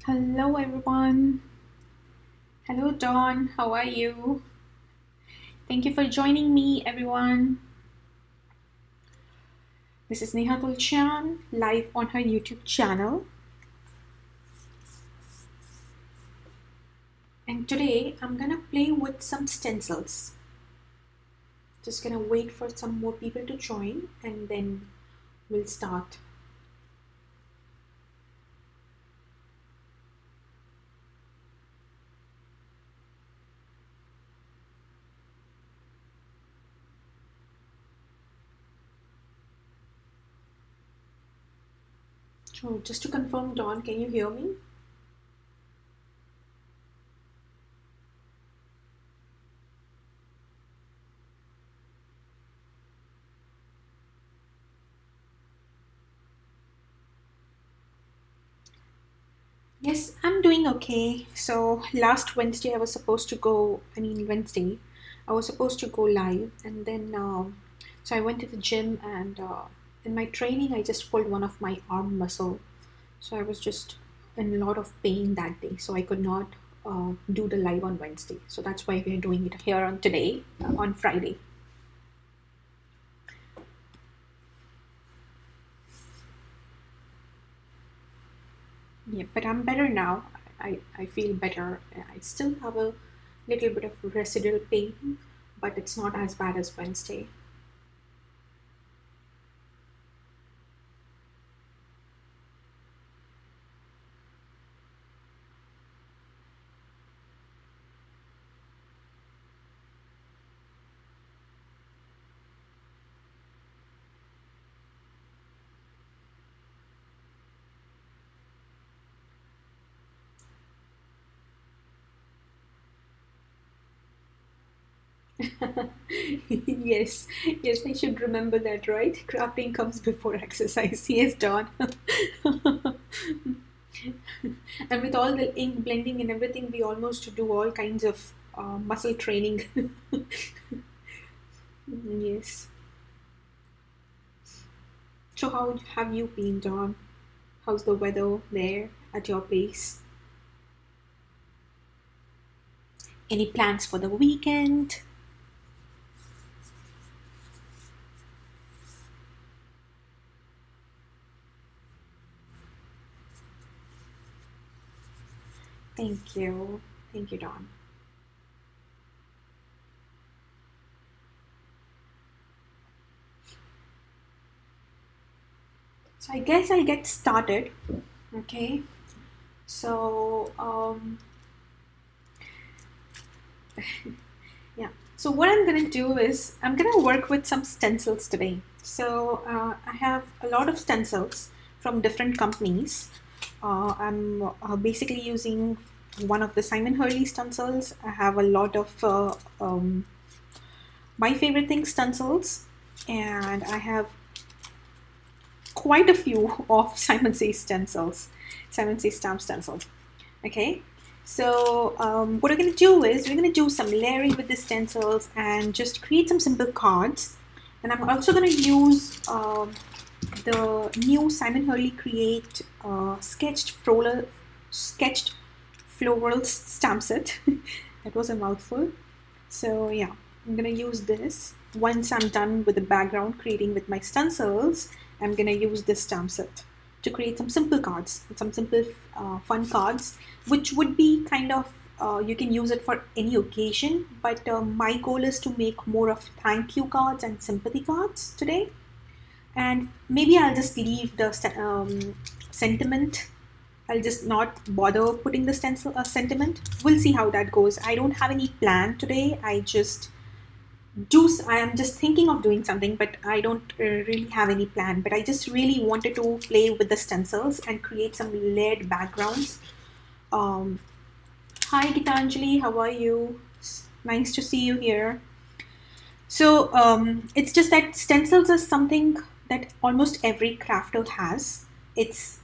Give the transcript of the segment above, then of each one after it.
Hello, everyone. Hello, Dawn. How are you? Thank you for joining me, everyone. This is Neha Tulsyan, live on her YouTube channel. And today I'm gonna play with some stencils. Just gonna wait for some more people to join and then we'll start. So just to confirm, Dawn, can you hear me? Yes, I'm doing okay. So last Wednesday I was supposed to go, Wednesday, I was supposed to go live and then so I went to the gym and in my training I just pulled one of my arm muscle. So I was just in a lot of pain that day. So I could not do the live on Wednesday. So that's why we're doing it here on today, on Friday. Yeah, but I'm better now. I feel better. I still have a little bit of residual pain, but it's not as bad as Wednesday. Yes, yes, I should remember that, right? Crafting comes before exercise. Yes, Dawn. And with all the ink blending and everything, we almost do all kinds of muscle training. Yes. So, how have you been, Dawn? How's the weather there at your place? Any plans for the weekend? Thank you. Thank you, Dawn. So, I guess I'll get started. Okay. So, yeah. So what I'm gonna do is I'm gonna work with some stencils today. So I have a lot of stencils from different companies. I'm basically using one of the Simon Hurley stencils. I have a lot of my favorite things stencils, and I have quite a few of Simon Says stencils, Simon Says stamp stencils. Okay, so what we're going to do is we're going to do some layering with the stencils and just create some simple cards. And I'm also going to use the new Simon Hurley Create sketched florals stamp set. That was a mouthful. So yeah, I'm going to use this. Once I'm done with the background creating with my stencils, I'm going to use this stamp set to create some simple cards, some simple fun cards, which would be kind of, you can use it for any occasion, but my goal is to make more of thank you cards and sympathy cards today. And maybe I'll just leave the sentiment. I'll just not bother putting the stencil sentiment. We'll see how that goes. I don't have any plan today. I am just thinking of doing something, but I don't really have any plan. But I just really wanted to play with the stencils and create some layered backgrounds. Um, Hi Gitanjali, how are you? Nice to see you here. So it's just that stencils is something that almost every crafter has. It's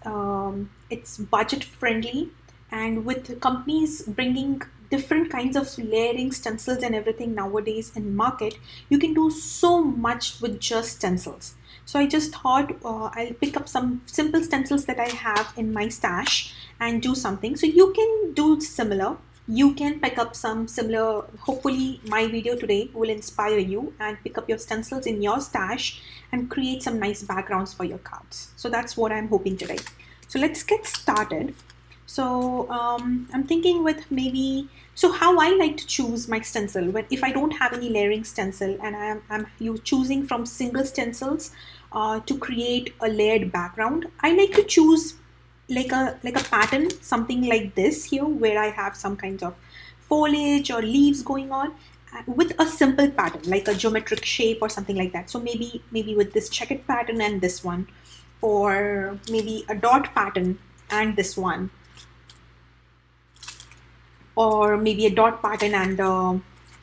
budget friendly, and with companies bringing different kinds of layering stencils and everything nowadays in market, you can do so much with just stencils. So I just thought I'll pick up some simple stencils that I have in my stash and do something. So you can do similar. You can pick up some similar. Hopefully my video today will inspire you and pick up your stencils in your stash and create some nice backgrounds for your cards. So that's what I'm hoping today. So let's get started. So I'm thinking with maybe, so how I like to choose my stencil when if I don't have any layering stencil and I'm choosing from single stencils to create a layered background, I like to choose like a pattern, something like this here, where I have some kinds of foliage or leaves going on with a simple pattern like a geometric shape or something like that. So maybe with this checkered pattern and this one, or maybe a dot pattern and this one, or maybe a dot pattern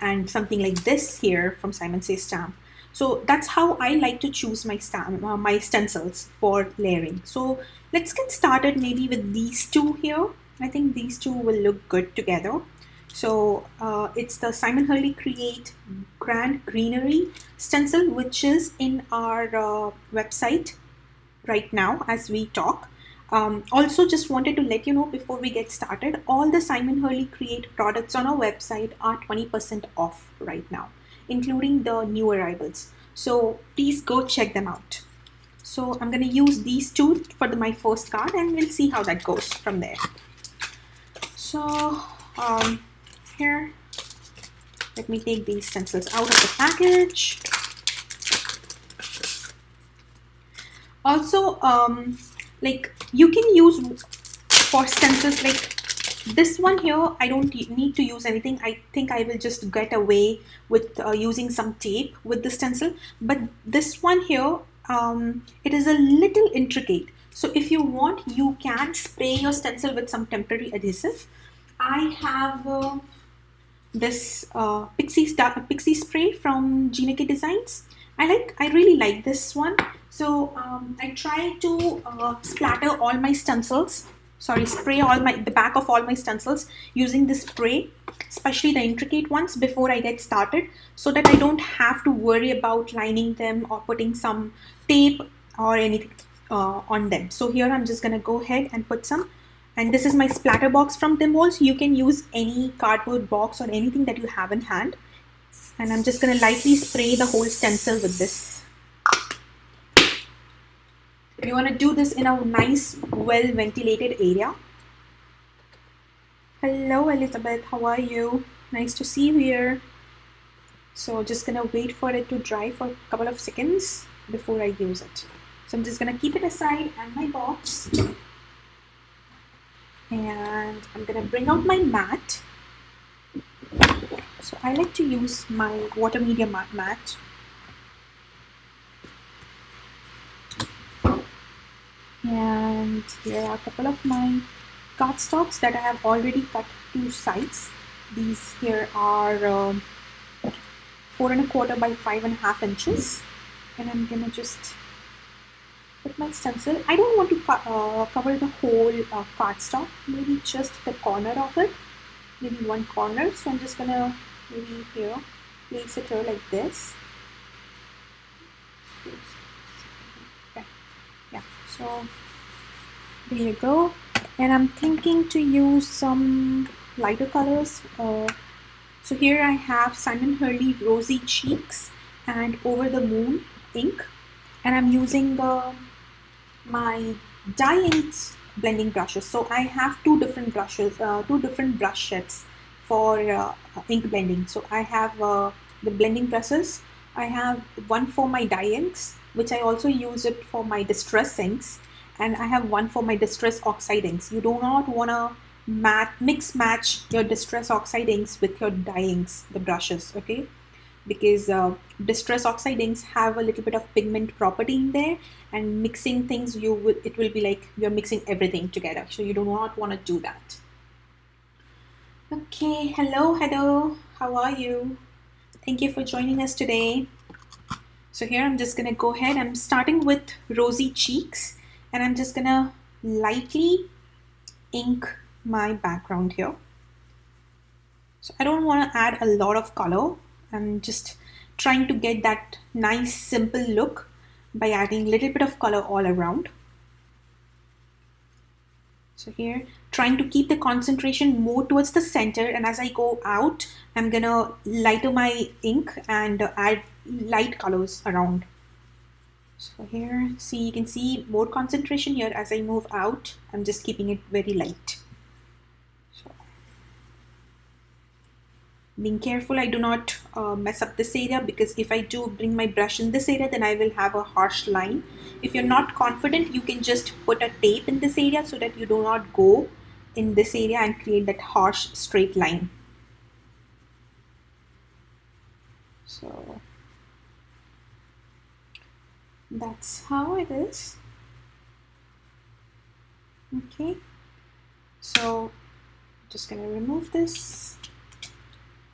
and something like this here from Simon Says Stamp. So that's how I like to choose my my stencils for layering. So let's get started maybe with these two here. I think these two will look good together. So it's the Simon Hurley Create Grand Greenery stencil, which is in our website right now as we talk. Also just wanted to let you know before we get started, all the Simon Hurley Create products on our website are 20% off right now, including the new arrivals. So please go check them out. So I'm going to use these two for my first card and we'll see how that goes from there. So here, let me take these stencils out of the package. Also, like you can use for stencils like this one here, I don't need to use anything. I think I will just get away with using some tape with the stencil. But this one here, it is a little intricate. So if you want, you can spray your stencil with some temporary adhesive. I have this pixie spray from GNK Designs. I really like this one. So I try to splatter all my stencils, spray the back of all my stencils using this spray, especially the intricate ones, before I get started, so that I don't have to worry about lining them or putting some tape or anything on them. So here I'm just gonna go ahead and put some, and this is my splatter box from Tim Holtz. You can use any cardboard box or anything that you have in hand, and I'm just gonna lightly spray the whole stencil with this. You want to do this in a nice, well-ventilated area. Hello, Elizabeth. How are you? Nice to see you here. So just gonna wait for it to dry for a couple of seconds before I use it. So I'm just gonna keep it aside and my box. And I'm gonna bring out my mat. So I like to use my water media mat. And here are a couple of my cardstocks that I have already cut to size. These here are 4 1/4 by 5 1/2 inches, and I'm gonna just put my stencil. I don't want to cover the whole cardstock, maybe just the corner of it, maybe one corner. So I'm just gonna maybe here place it here like this. Yeah, so there you go. And I'm thinking to use some lighter colors. So here I have Simon Hurley Rosy Cheeks and Over the Moon ink, and I'm using my dye inks blending brushes. So I have two different brushes, two different brush sets for ink blending. So I have the blending brushes. I have one for my dye inks, which I also use it for my distress inks, and I have one for my distress oxide inks. You do not want to mix match your distress oxide inks with your dye inks, the brushes, okay? Because distress oxide inks have a little bit of pigment property in there, and mixing things, it will be like you're mixing everything together. So you do not want to do that. Okay, hello Heather, how are you? Thank you for joining us today. So here I'm just gonna go ahead. I'm starting with Rosy Cheeks, and I'm just gonna lightly ink my background here. So I don't want to add a lot of color. I'm just trying to get that nice simple look by adding a little bit of color all around. So here, trying to keep the concentration more towards the center, and as I go out, I'm gonna lighter my ink and add light colors around. So here, see, you can see more concentration here. As I move out, I'm just keeping it very light. So, being careful I do not mess up this area, because if I do bring my brush in this area, then I will have a harsh line. If you're not confident, you can just put a tape in this area so that you do not go in this area and create that harsh straight line. So that's how it is. Okay, so just gonna remove this.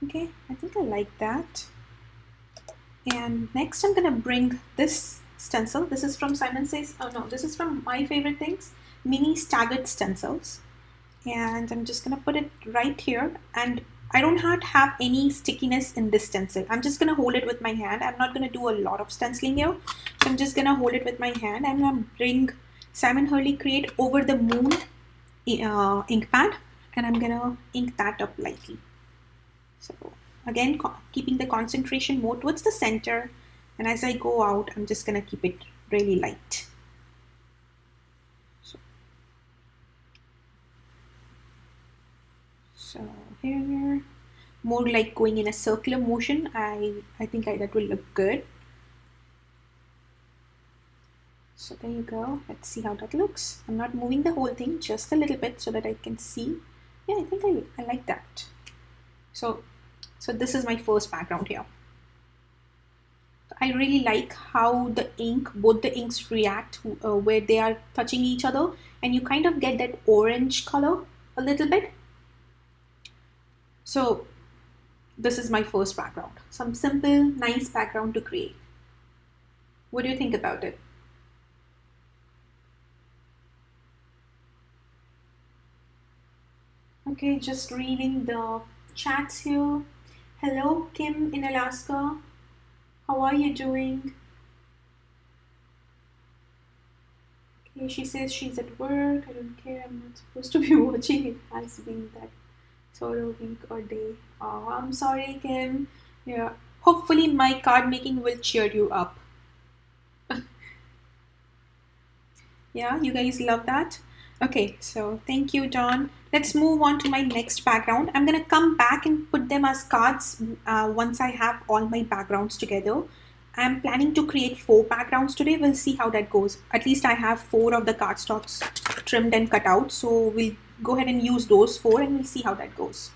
Okay, I think I like that. And next I'm gonna bring this stencil. This is from Simon Says, oh no, this is from my favorite things, mini staggered stencils. And I'm just gonna put it right here, and I don't have any stickiness in this stencil. I'm just gonna hold it with my hand. I'm not gonna do a lot of stenciling here. So I'm just gonna hold it with my hand. I'm gonna bring Simon Hurley Create Over the Moon ink pad, and I'm gonna ink that up lightly. So again, keeping the concentration more towards the center, and as I go out, I'm just gonna keep it really light. So here, more like going in a circular motion. I think that will look good. So there you go. Let's see how that looks. I'm not moving the whole thing, just a little bit so that I can see. Yeah, I think I like that. So this is my first background here. I really like how the ink, both the inks react where they are touching each other, and you kind of get that orange color a little bit. So this is my first background. Some simple, nice background to create. What do you think about it? Okay, just reading the chats here. Hello, Kim in Alaska. How are you doing? Okay, she says she's at work. I don't care. I'm not supposed to be watching. It has been that sort of week or day. Oh, I'm sorry, Kim. Yeah. Hopefully my card making will cheer you up. Yeah, you guys love that? Okay, so thank you, John. Let's move on to my next background. I'm gonna come back and put them as cards once I have all my backgrounds together. I'm planning to create 4 backgrounds today. We'll see how that goes. At least I have 4 of the cardstocks trimmed and cut out. So we'll go ahead and use those 4 and we'll see how that goes.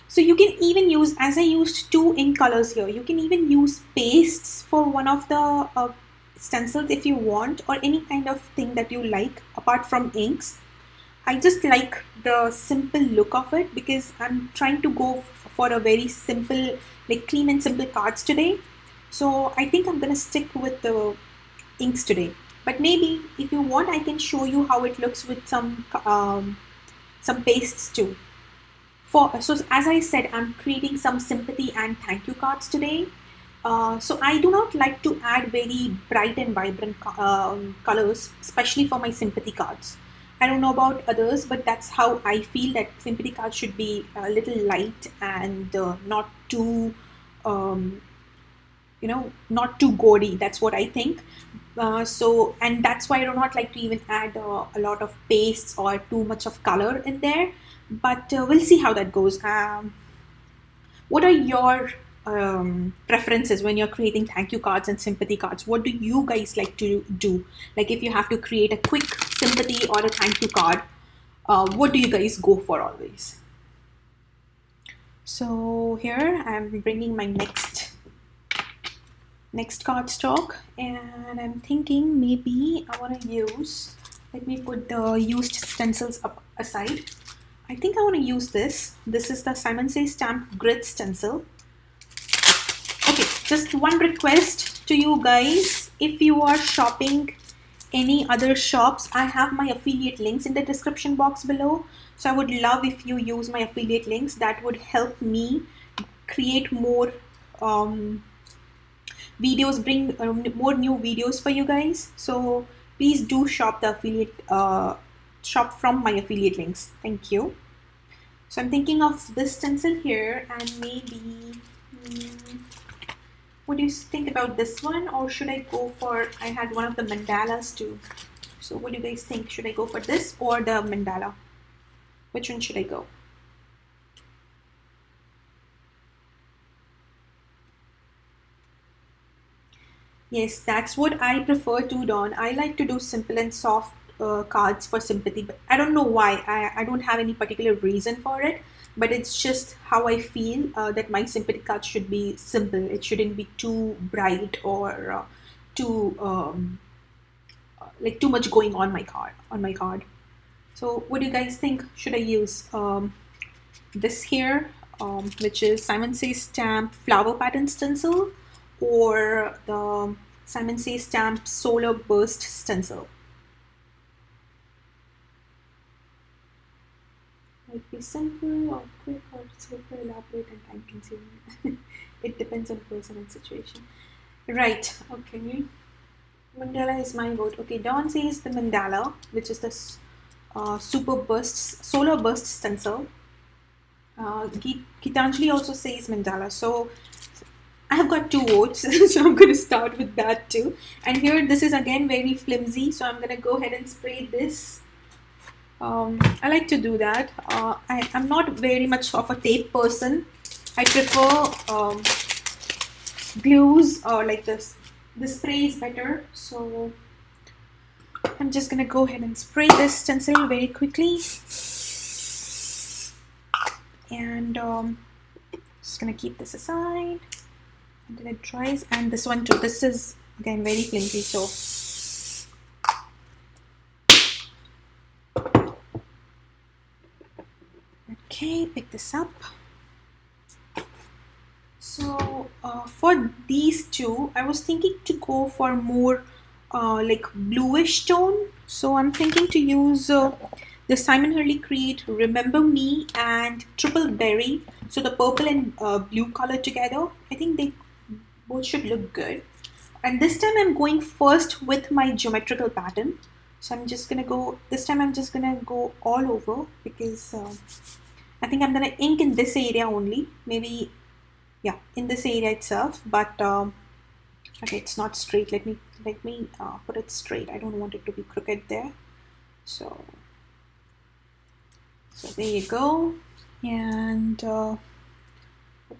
So you can even use, as I used 2 ink colors here, you can even use pastes for one of the stencils if you want, or any kind of thing that you like apart from inks. I just like the simple look of it because I'm trying to go for a very simple, like clean and simple cards today. So I think I'm gonna stick with the inks today. But maybe if you want, I can show you how it looks with some pastes too. So as I said, I'm creating some sympathy and thank you cards today. So I do not like to add very bright and vibrant colors, especially for my sympathy cards. I don't know about others, but that's how I feel that sympathy cards should be a little light and not too, not too gaudy. That's what I think. And that's why I do not like to even add a lot of pastes or too much of color in there. But we'll see how that goes. What are your preferences when you're creating thank you cards and sympathy cards? What do you guys like to do? Like if you have to create a quick sympathy or a thank you card, what do you guys go for always? So here I'm bringing my next cardstock, and I'm thinking maybe I want to use, let me put the used stencils up aside. I think I want to use this. This is the Simon Says Stamp Grid stencil. Okay, just one request to you guys. If you are shopping any other shops, I have my affiliate links in the description box below. So I would love if you use my affiliate links. That would help me create more videos, bring more new videos for you guys. So please do shop the affiliate shop from my affiliate links. Thank you. So I'm thinking of this stencil here, and maybe what do you think about this one, or should I go for, I had one of the mandalas too. So what do you guys think? Should I go for this or the mandala? Which one should I go? Yes, that's what I prefer to, Dawn. I like to do simple and soft cards for sympathy, but I don't know why. I don't have any particular reason for it, but it's just how I feel that my sympathy card should be simple. It shouldn't be too bright or too like too much going on my card. So what do you guys think? Should I use this here, which is Simon Says Stamp Flower Pattern Stencil, or the Simon Says Stamp Solar Burst Stencil? Might be simple or quick or super elaborate and time consuming. It depends on person and situation. Right, okay. Mandala is my vote. Okay, Dawn says the mandala, which is the solar burst stencil. Gitanjali also says mandala. So I have got 2 votes, so I'm going to start with that too. And here, this is again very flimsy, so I'm going to go ahead and spray this. I like to do that. I'm not very much of a tape person. I prefer glues or like this. The spray is better, so I'm just going to go ahead and spray this stencil very quickly. And just going to keep this aside until it dries. And this one too, this is again very flimsy, so okay, pick this up. So for these two, I was thinking to go for more like bluish tone. So I'm thinking to use the Simon Hurley Create Remember Me and Triple Berry. So the purple and blue color together. I think they both should look good. And this time I'm going first with my geometrical pattern. So I'm just going to go, this time I'm just going to go all over, because I think I'm going to ink in this area only. Maybe, yeah, in this area itself. But okay, it's not straight. Let me put it straight. I don't want it to be crooked there. So there you go. And let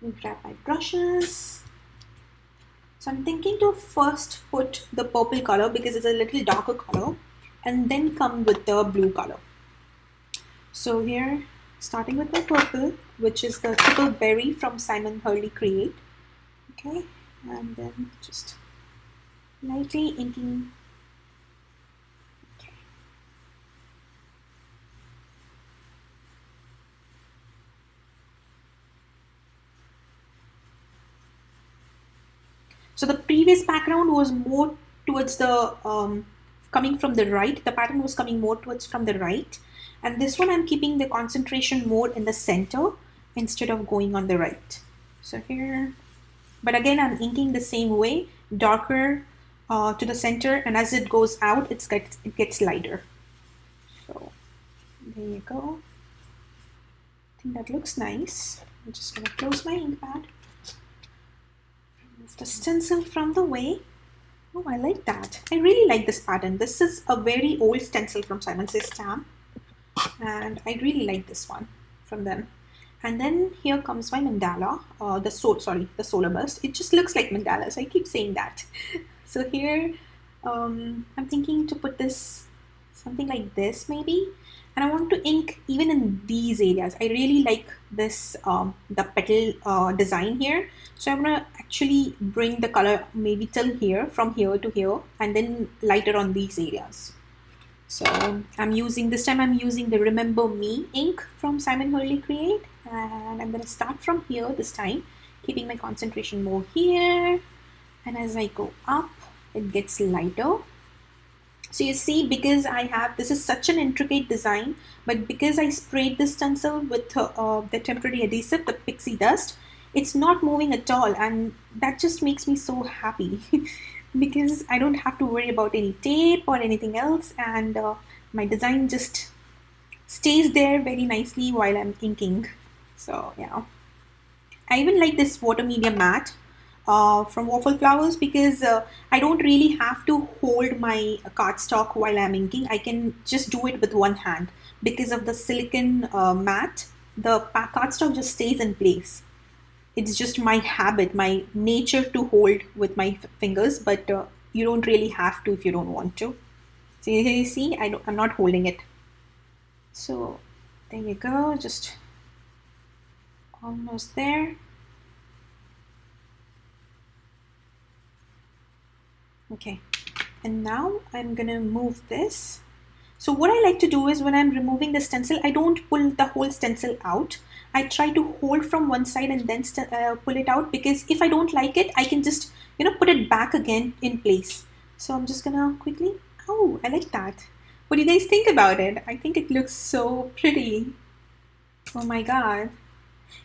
me grab my brushes. So I'm thinking to first put the purple color because it's a little darker color, and then come with the blue color. So here, starting with my purple, which is the Triple Berry from Simon Hurley Create. Okay, and then just lightly inking. Okay. So the previous background was more towards the coming from the right. The pattern was coming more towards from the right, and this one I'm keeping the concentration more in the center instead of going on the right. So here, but again I'm inking the same way, darker to the center, and as it goes out it gets lighter. So there you go. I think that looks nice. I'm just gonna close my ink pad. Move the stencil from the way. Oh, I like that. I really like this pattern. This is a very old stencil from Simon Says Stamp, and I really like this one from them. And then here comes my mandala, the solar burst. It just looks like mandala, so I keep saying that. So here, I'm thinking to put this something like this maybe, and I want to ink even in these areas. I really like this the petal design here, so I'm gonna actually bring the color maybe till here, from here to here, and then lighter on these areas. So I'm using, this time I'm using the Remember Me ink from Simon Hurley Create, and I'm gonna start from here this time, keeping my concentration more here, and as I go up it gets lighter. So you see, because I have, this is such an intricate design, but because I sprayed this stencil with the temporary adhesive, the pixie dust, it's not moving at all, and that just makes me so happy because I don't have to worry about any tape or anything else, and my design just stays there very nicely while I'm inking. So yeah, I even like this water media mat from Waffle Flowers because I don't really have to hold my cardstock while I'm inking. I can just do it with one hand because of the silicone mat. The cardstock just stays in place. It's just my habit, my nature to hold with my fingers, but you don't really have to if you don't want to. So you see, I'm not holding it. So there you go, just almost there. Okay, and now I'm gonna move this. So what I like to do is when I'm removing the stencil, I don't pull the whole stencil out. I try to hold from one side and then pull it out, because if I don't like it, I can just, put it back again in place. So I'm just gonna quickly, oh, I like that. What do you guys think about it? I think it looks so pretty. Oh my God.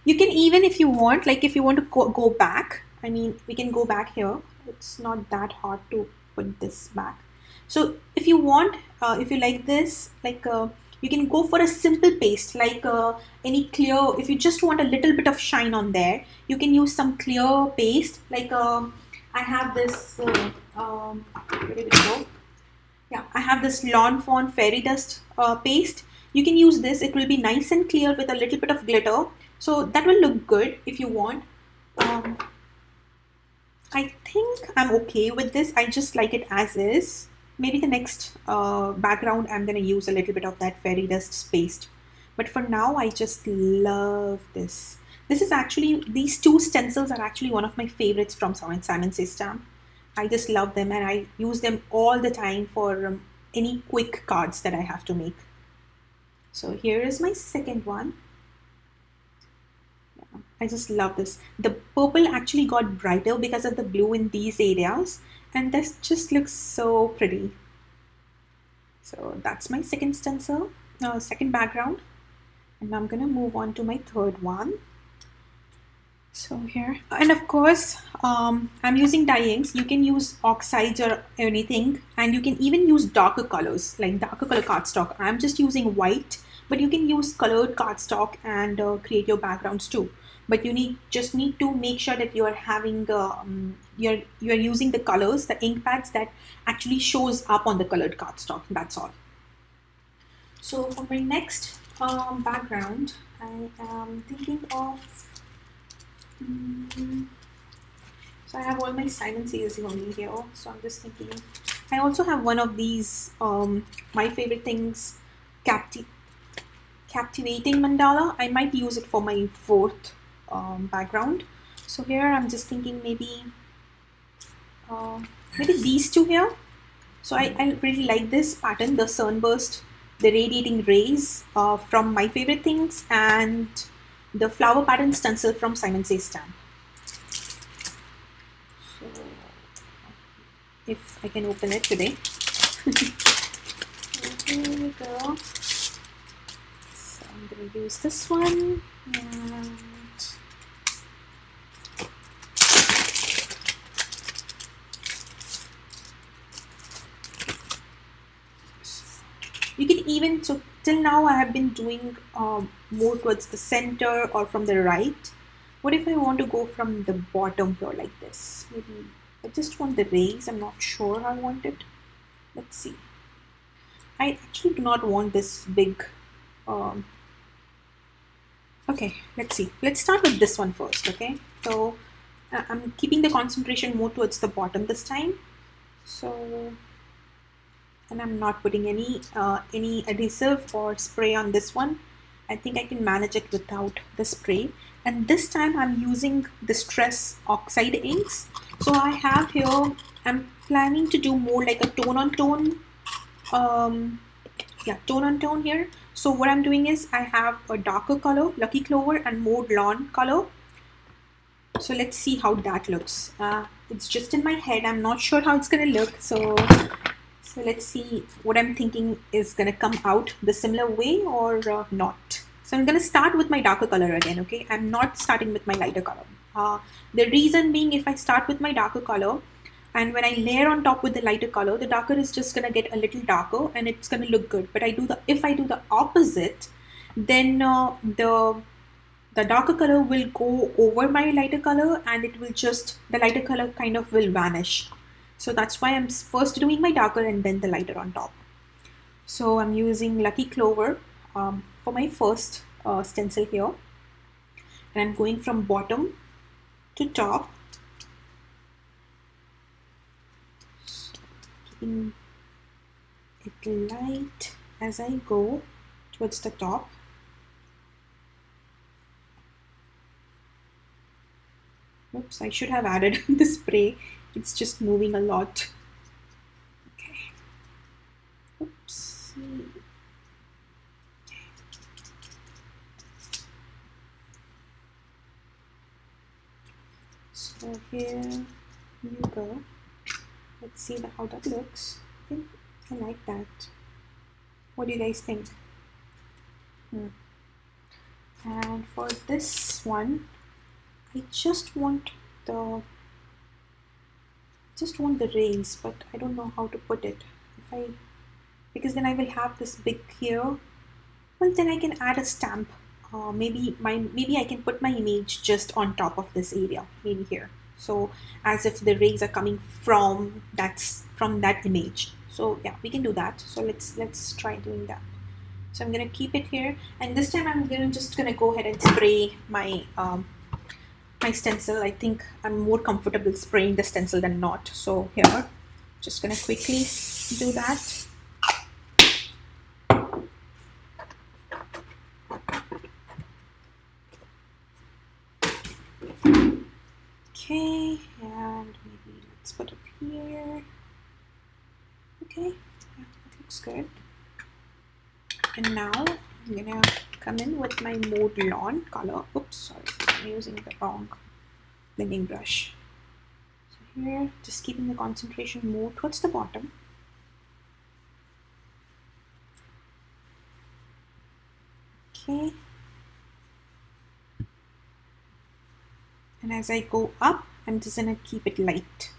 You can even, if you want, like if you want to go back, I mean, we can go back here. It's not that hard to put this back. So if you want, if you like this, like you can go for a simple paste, like any clear, if you just want a little bit of shine on there, you can use some clear paste. Like I have this, where did it go? Yeah, I have this Lawn Fawn Fairy Dust paste. You can use this. It will be nice and clear with a little bit of glitter. So that will look good if you want. I think I'm okay with this. I just like it as is. Maybe the next background, I'm going to use a little bit of that fairy dust paste. But for now, I just love this. This is actually, these two stencils are actually one of my favorites from Simon Says Stamp. I just love them, and I use them all the time for any quick cards that I have to make. So here is my second one. I just love this. The purple actually got brighter because of the blue in these areas, and this just looks so pretty. So that's my second stencil, second background, and I'm gonna move on to my third one. So here, and of course, I'm using dye inks. You can use oxides or anything, and you can even use darker colors, like darker color cardstock. I'm just using white, but you can use colored cardstock and create your backgrounds too. But you just need to make sure that you are having you're using the colors, the ink pads that actually shows up on the colored cardstock. That's all. So for my next background, I am thinking of. So I have all my Simon Says only here. So I'm just thinking. I also have one of these. My favorite things, captivating mandala. I might use it for my fourth background. So here I'm just thinking maybe these two here. So I really like this pattern, the sunburst, the radiating rays from My Favorite Things, and the flower pattern stencil from Simon Says Stamp. So if I can open it today. Here we go. So I'm going to use this one, and you can even, so till now I have been doing more towards the center or from the right. What if I want to go from the bottom here like this? Maybe I just want the rays. I'm not sure how I want it. Let's see. I actually do not want this big. Okay, let's see. Let's start with this one first, okay? So I'm keeping the concentration more towards the bottom this time. So, and I'm not putting any adhesive or spray on this one. I think I can manage it without the spray. And this time I'm using Distress Oxide inks. So I have here, I'm planning to do more like a tone on tone. Tone on tone here. So what I'm doing is I have a darker color, Lucky Clover, and more lawn color. So let's see how that looks. It's just in my head. I'm not sure how it's gonna look. So So let's see what I'm thinking is going to come out the similar way or not. So I'm going to start with my darker color again, okay? I'm not starting with my lighter color. The reason being, if I start with my darker color and when I layer on top with the lighter color, the darker is just going to get a little darker and it's going to look good. But if I do the opposite, then the darker color will go over my lighter color and it will just, the lighter color kind of will vanish. So that's why I'm first doing my darker and then the lighter on top. So I'm using Lucky Clover for my first stencil here. And I'm going from bottom to top. Keeping it light as I go towards the top. Oops, I should have added the spray. It's just moving a lot. Okay. Oops. So here you go. Let's see how that looks. I think I like that. What do you guys think? And for this one, I just want the rays, but I don't know how to put it. Because then I will have this big here. Well, then I can add a stamp. Maybe I can put my image just on top of this area, maybe here. So as if the rays are coming from that image. So yeah, we can do that. So let's try doing that. So I'm gonna keep it here, and this time I'm just gonna go ahead and spray my my stencil. I think I'm more comfortable spraying the stencil than not. So here, just gonna quickly do that. Okay, and maybe let's put it here. Okay, yeah, that looks good. And now I'm gonna come in with my Mode Lawn color. Oops, sorry, I'm using the wrong blending brush. So here, just keeping the concentration more towards the bottom. Okay. And as I go up, I'm just gonna keep it light.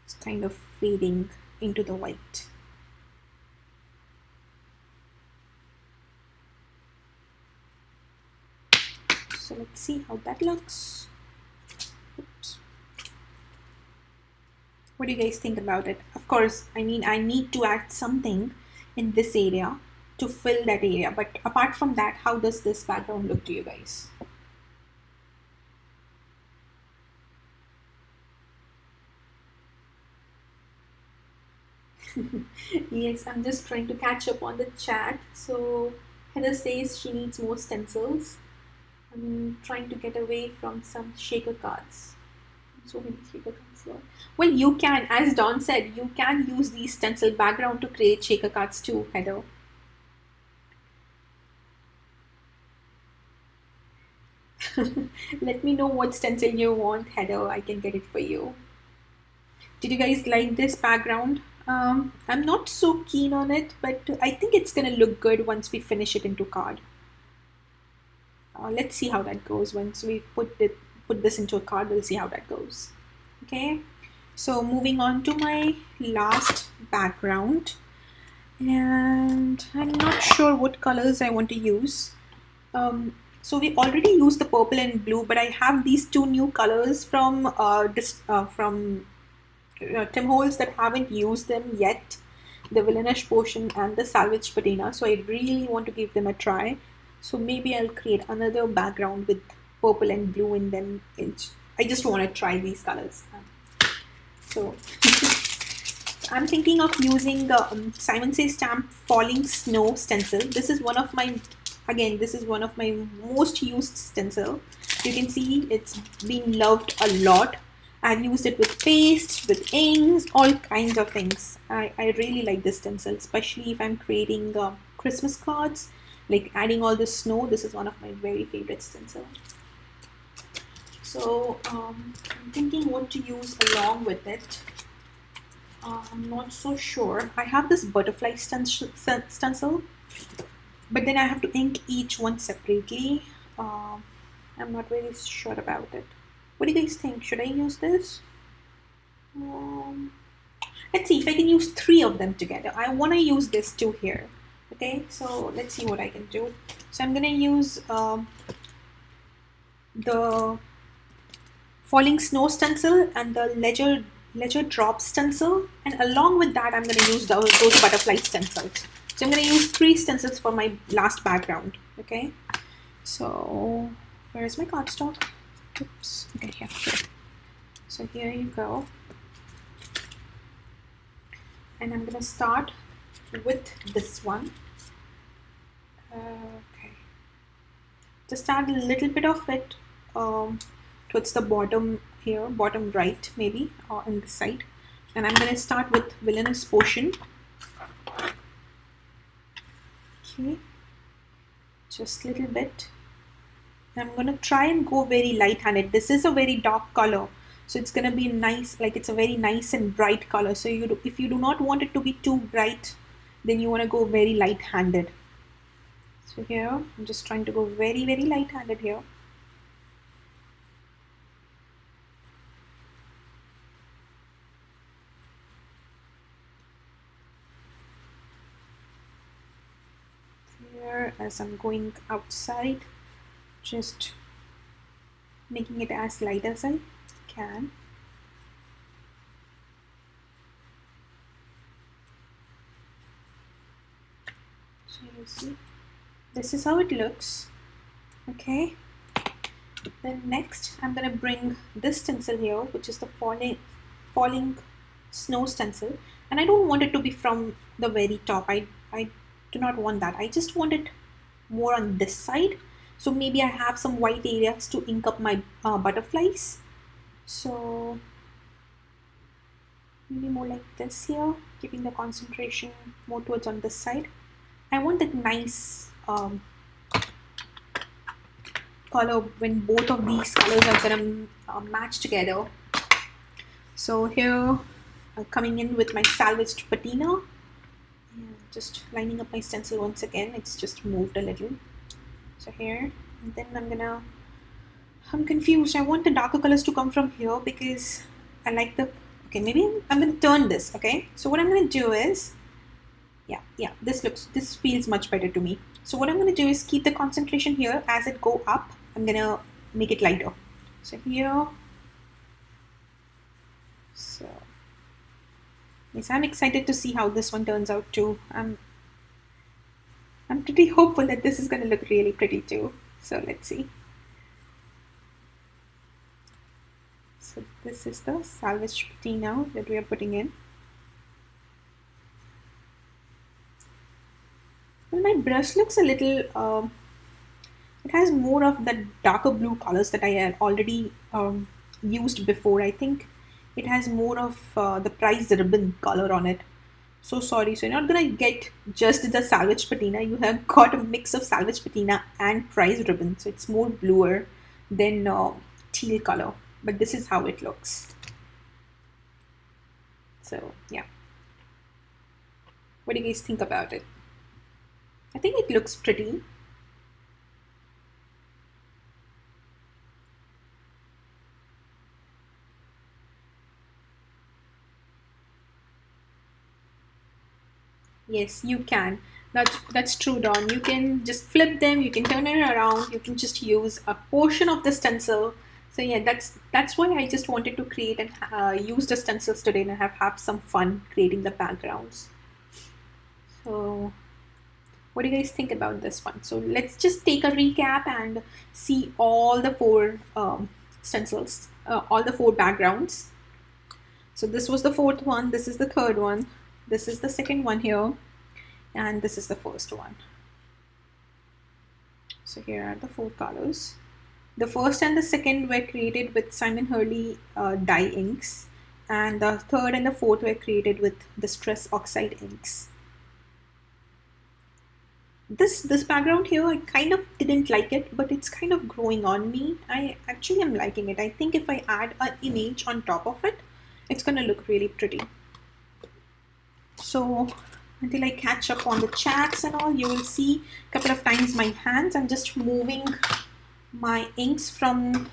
It's kind of fading into the white. So let's see how that looks. Oops. What do you guys think about it? Of course, I mean, I need to add something in this area to fill that area, but apart from that, how does this background look to you guys? Yes, I'm just trying to catch up on the chat. So Heather says she needs more stencils. I'm trying to get away from some shaker cards. So many shaker cards here. Well, you can, as Dawn said, you can use the stencil background to create shaker cards too, Heather. Let me know what stencil you want, Heather. I can get it for you. Did you guys like this background? I'm not so keen on it, but I think it's gonna look good once we finish it into card. Let's see how that goes. Once we put this into a card, we'll see how that goes. Okay, so moving on to my last background, and I'm not sure what colors I want to use. So we already used the purple and blue, but I have these two new colors from Tim Holtz that haven't used them yet, the Villainish Potion and the Salvage Patina. So I really want to give them a try. So maybe I'll create another background with purple and blue in them. I just want to try these colors. So I'm thinking of using the Simon Says Stamp Falling Snow stencil. This is one of my most used stencil. You can see it's been loved a lot. I've used it with paste, with inks, all kinds of things. I really like this stencil, especially if I'm creating Christmas cards, like adding all the snow. This is one of my very favorite stencils. So I'm thinking what to use along with it. I'm not so sure. I have this butterfly stencil, but then I have to ink each one separately. I'm not very sure about it. What do you guys think? Should I use this? Let's see if I can use 3 of them together. I want to use this too here. Okay, so let's see what I can do. So I'm gonna use the falling snow stencil and the ledger drop stencil, and along with that I'm gonna use those butterfly stencils. So I'm gonna use 3 stencils for my last background. Okay, so where is my cardstock? Oops. Okay, here. So here you go. And I'm gonna start with this one. Okay. Just add a little bit of it towards the bottom here, bottom right maybe, or on the side. And I'm gonna start with Villainous Potion. Okay. Just a little bit. I'm gonna try and go very light-handed. This is a very dark color, so it's gonna be nice, like it's a very nice and bright color. So if you do not want it to be too bright, then you want to go very light-handed. So here I'm just trying to go very, very light-handed here. Here, as I'm going outside, just making it as light as I can. So you see, this is how it looks. Okay, then next I'm gonna bring this stencil here, which is the falling snow stencil, and I don't want it to be from the very top. I do not want that. I just want it more on this side. So maybe I have some white areas to ink up my butterflies. So maybe more like this here, keeping the concentration more towards on this side. I want that nice color when both of these colors are gonna match together. So here I'm coming in with my salvaged patina, and just lining up my stencil once again. It's just moved a little. So here, and then I'm confused. I want the darker colors to come from here because I like the, okay, maybe I'm gonna turn this. Okay, so what I'm gonna do is, yeah, this feels much better to me. So what I'm gonna do is keep the concentration here. As it go up, I'm gonna make it lighter. So here, so yes, I'm excited to see how this one turns out too. I'm pretty hopeful that this is gonna look really pretty too. So let's see. So this is the salvaged patina that we are putting in. Well, my brush looks a little, it has more of the darker blue colors that I had already used before. I think it has more of the prize ribbon color on it. So sorry, so you're not gonna get just the salvage patina. You have got a mix of salvage patina and prize ribbon, so it's more bluer than teal color, but this is how it looks. So yeah, what do you guys think about it? I think it looks pretty. Yes, you can. That's true, Dawn. You can just flip them, you can turn it around, you can just use a portion of the stencil. So yeah, that's why I just wanted to create and use the stencils today and have some fun creating the backgrounds. So what do you guys think about this one? So let's just take a recap and see all the 4 stencils, all the 4 backgrounds. So this was the 4th one, this is the 3rd one, this is the 2nd one here, and this is the 1st one. So here are the 4 colors. The 1st and the 2nd were created with Simon Hurley dye inks, and the 3rd and the 4th were created with Distress Oxide inks. This background here, I kind of didn't like it, but it's kind of growing on me. I actually am liking it. I think if I add an image on top of it, it's gonna look really pretty. So until I catch up on the chats and all, you will see a couple of times my hands. I'm just moving my inks from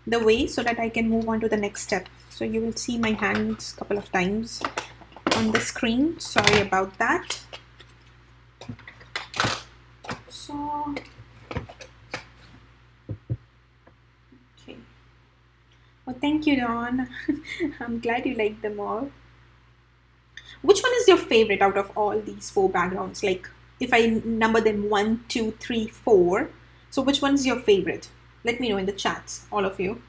the way so that I can move on to the next step. So you will see my hands a couple of times on the screen. Sorry about that. So, okay. Well, thank you, Dawn. I'm glad you liked them all. Which one is your favorite out of all these 4 backgrounds? Like, if I number them 1, 2, 3, 4. So which one is your favorite? Let me know in the chats, all of you.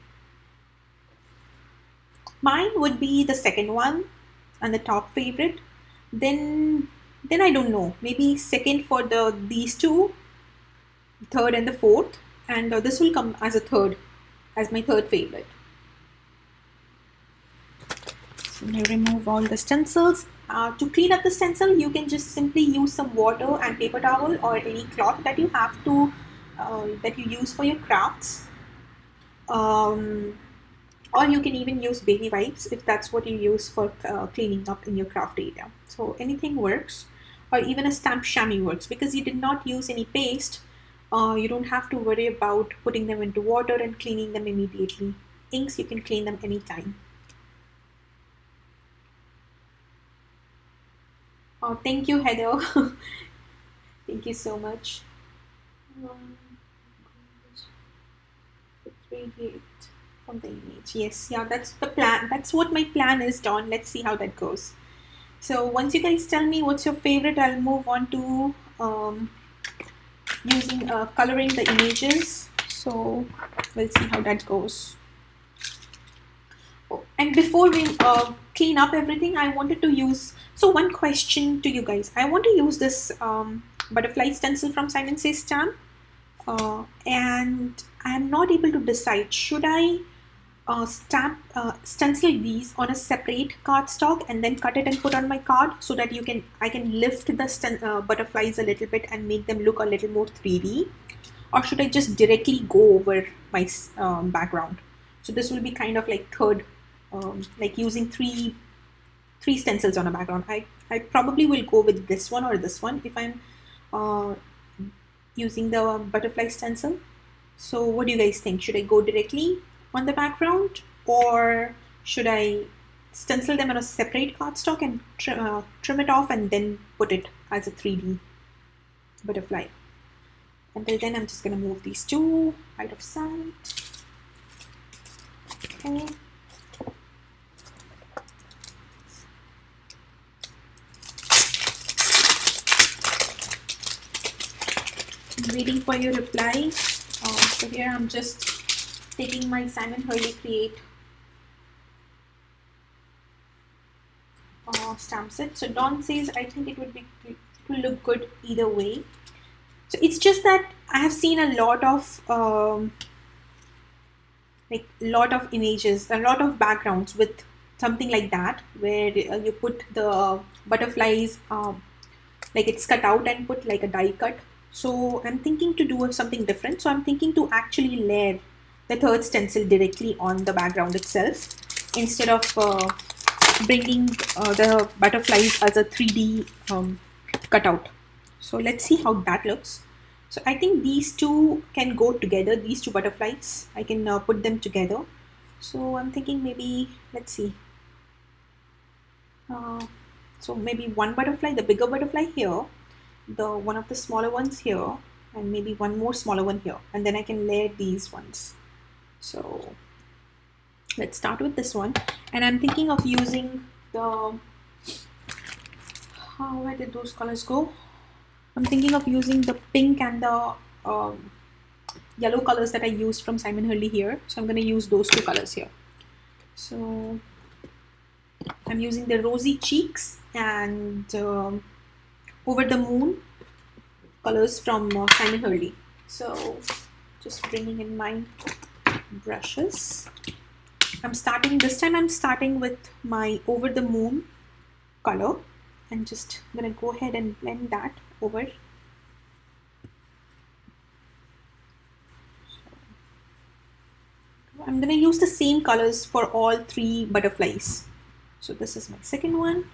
Mine would be the second one and the top favorite. Then I don't know. Maybe second for these 2, third and the fourth, and this will come as a third, as my third favorite. So I'm going to remove all the stencils. To clean up the stencil, you can just simply use some water and paper towel or any cloth that you have to that you use for your crafts. Or you can even use baby wipes if that's what you use for cleaning up in your craft area. So anything works, or even a stamp chamois works, because you did not use any paste. You don't have to worry about putting them into water and cleaning them immediately. Inks, you can clean them anytime. Oh, thank you, Heather. Thank you so much. 3 from the image. Yes, yeah, that's the plan. That's what my plan is, Dawn. Let's see how that goes. So once you guys tell me what's your favorite, I'll move on to using coloring the images. So we'll see how that goes. Oh, and before we clean up everything, I wanted to use, so one question to you guys. I want to use this butterfly stencil from Simon Says Stamp, and I'm not able to decide, should I stencil these on a separate cardstock and then cut it and put on my card, so that I can lift the butterflies a little bit and make them look a little more 3D, or should I just directly go over my background? So this will be kind of like third, like using three stencils on a background. I probably will go with this one or this one if I'm using the butterfly stencil. So what do you guys think? Should I go directly on the background, or should I stencil them on a separate cardstock and trim it off and then put it as a 3D butterfly? Until then, I'm just going to move these 2 out of sight. Okay. I'm waiting for your reply. So here I'm just taking my Simon Hurley Create stamp set. So Dawn says, I think it will look good either way. So it's just that I have seen a lot of images, a lot of backgrounds with something like that, where you put the butterflies like it's cut out and put like a die cut. So I'm thinking to do something different. So I'm thinking to actually layer the third stencil directly on the background itself, instead of bringing the butterflies as a 3D cutout. So let's see how that looks. So I think these 2 can go together, these 2 butterflies. I can put them together. So I'm thinking maybe, let's see. So maybe one butterfly, the bigger butterfly here, one of the smaller ones here, and maybe one more smaller one here, and then I can layer these ones. So let's start with this one, and I'm thinking of using the, where did those colors go? I'm thinking of using the pink and the yellow colors that I used from Simon Hurley here. So I'm going to use those 2 colors here. So I'm using the Rosy Cheeks and Over the Moon colors from Simon Hurley. So just bringing in my brushes. This time I'm starting with my Over the Moon color, and just gonna go ahead and blend that over going to use the same colors for all 3 butterflies. So this is my second one.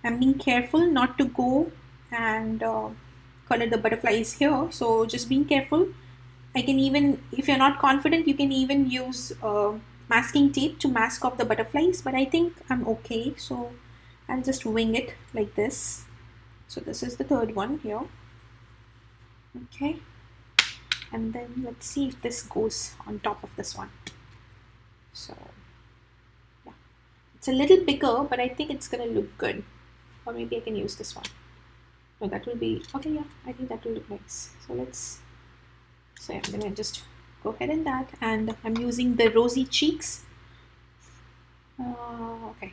I'm being careful not to go and color the butterflies here. So just being careful. I can even, if you're not confident, you can even use masking tape to mask off the butterflies, but I think I'm okay. So I'll just wing it like this. So this is the third one here. Okay. And then let's see if this goes on top of this one. So yeah, it's a little bigger, but I think it's gonna look good. Or maybe I can use this one. No, that will be, okay, yeah, I think that will look nice. So I'm gonna just go ahead and that, and I'm using the rosy cheeks. Okay,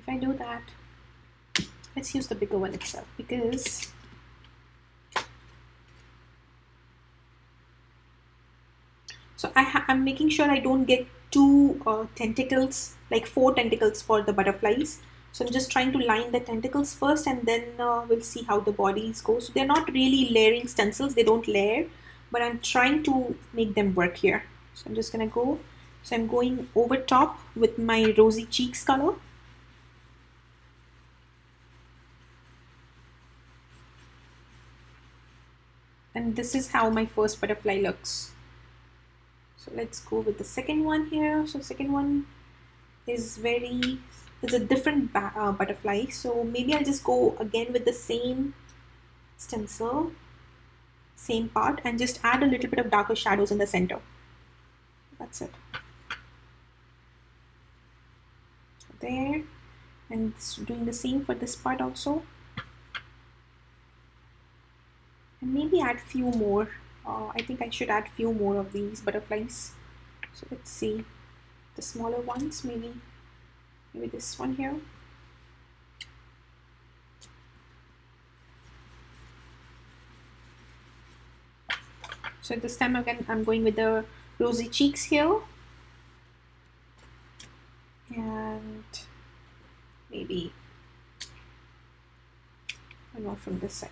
if I do that, let's use the bigger one itself, because so I'm making sure I don't get 2 tentacles, like 4 tentacles for the butterflies. So I'm just trying to line the tentacles first, and then we'll see how the bodies go. So they're not really layering stencils, they don't layer, but I'm trying to make them work here. So I'm just gonna go, so I'm going over top with my rosy cheeks color. And this is how my first butterfly looks. So let's go with the second one here. So second one is a different butterfly. So maybe I'll just go again with the same stencil, same part, and just add a little bit of darker shadows in the center. That's it. There, and doing the same for this part also. And maybe add few more. I think I should add few more of these butterflies. So let's see the smaller ones, maybe this one here. So this time again, I'm going with the rosy cheeks here, and maybe one more from this side.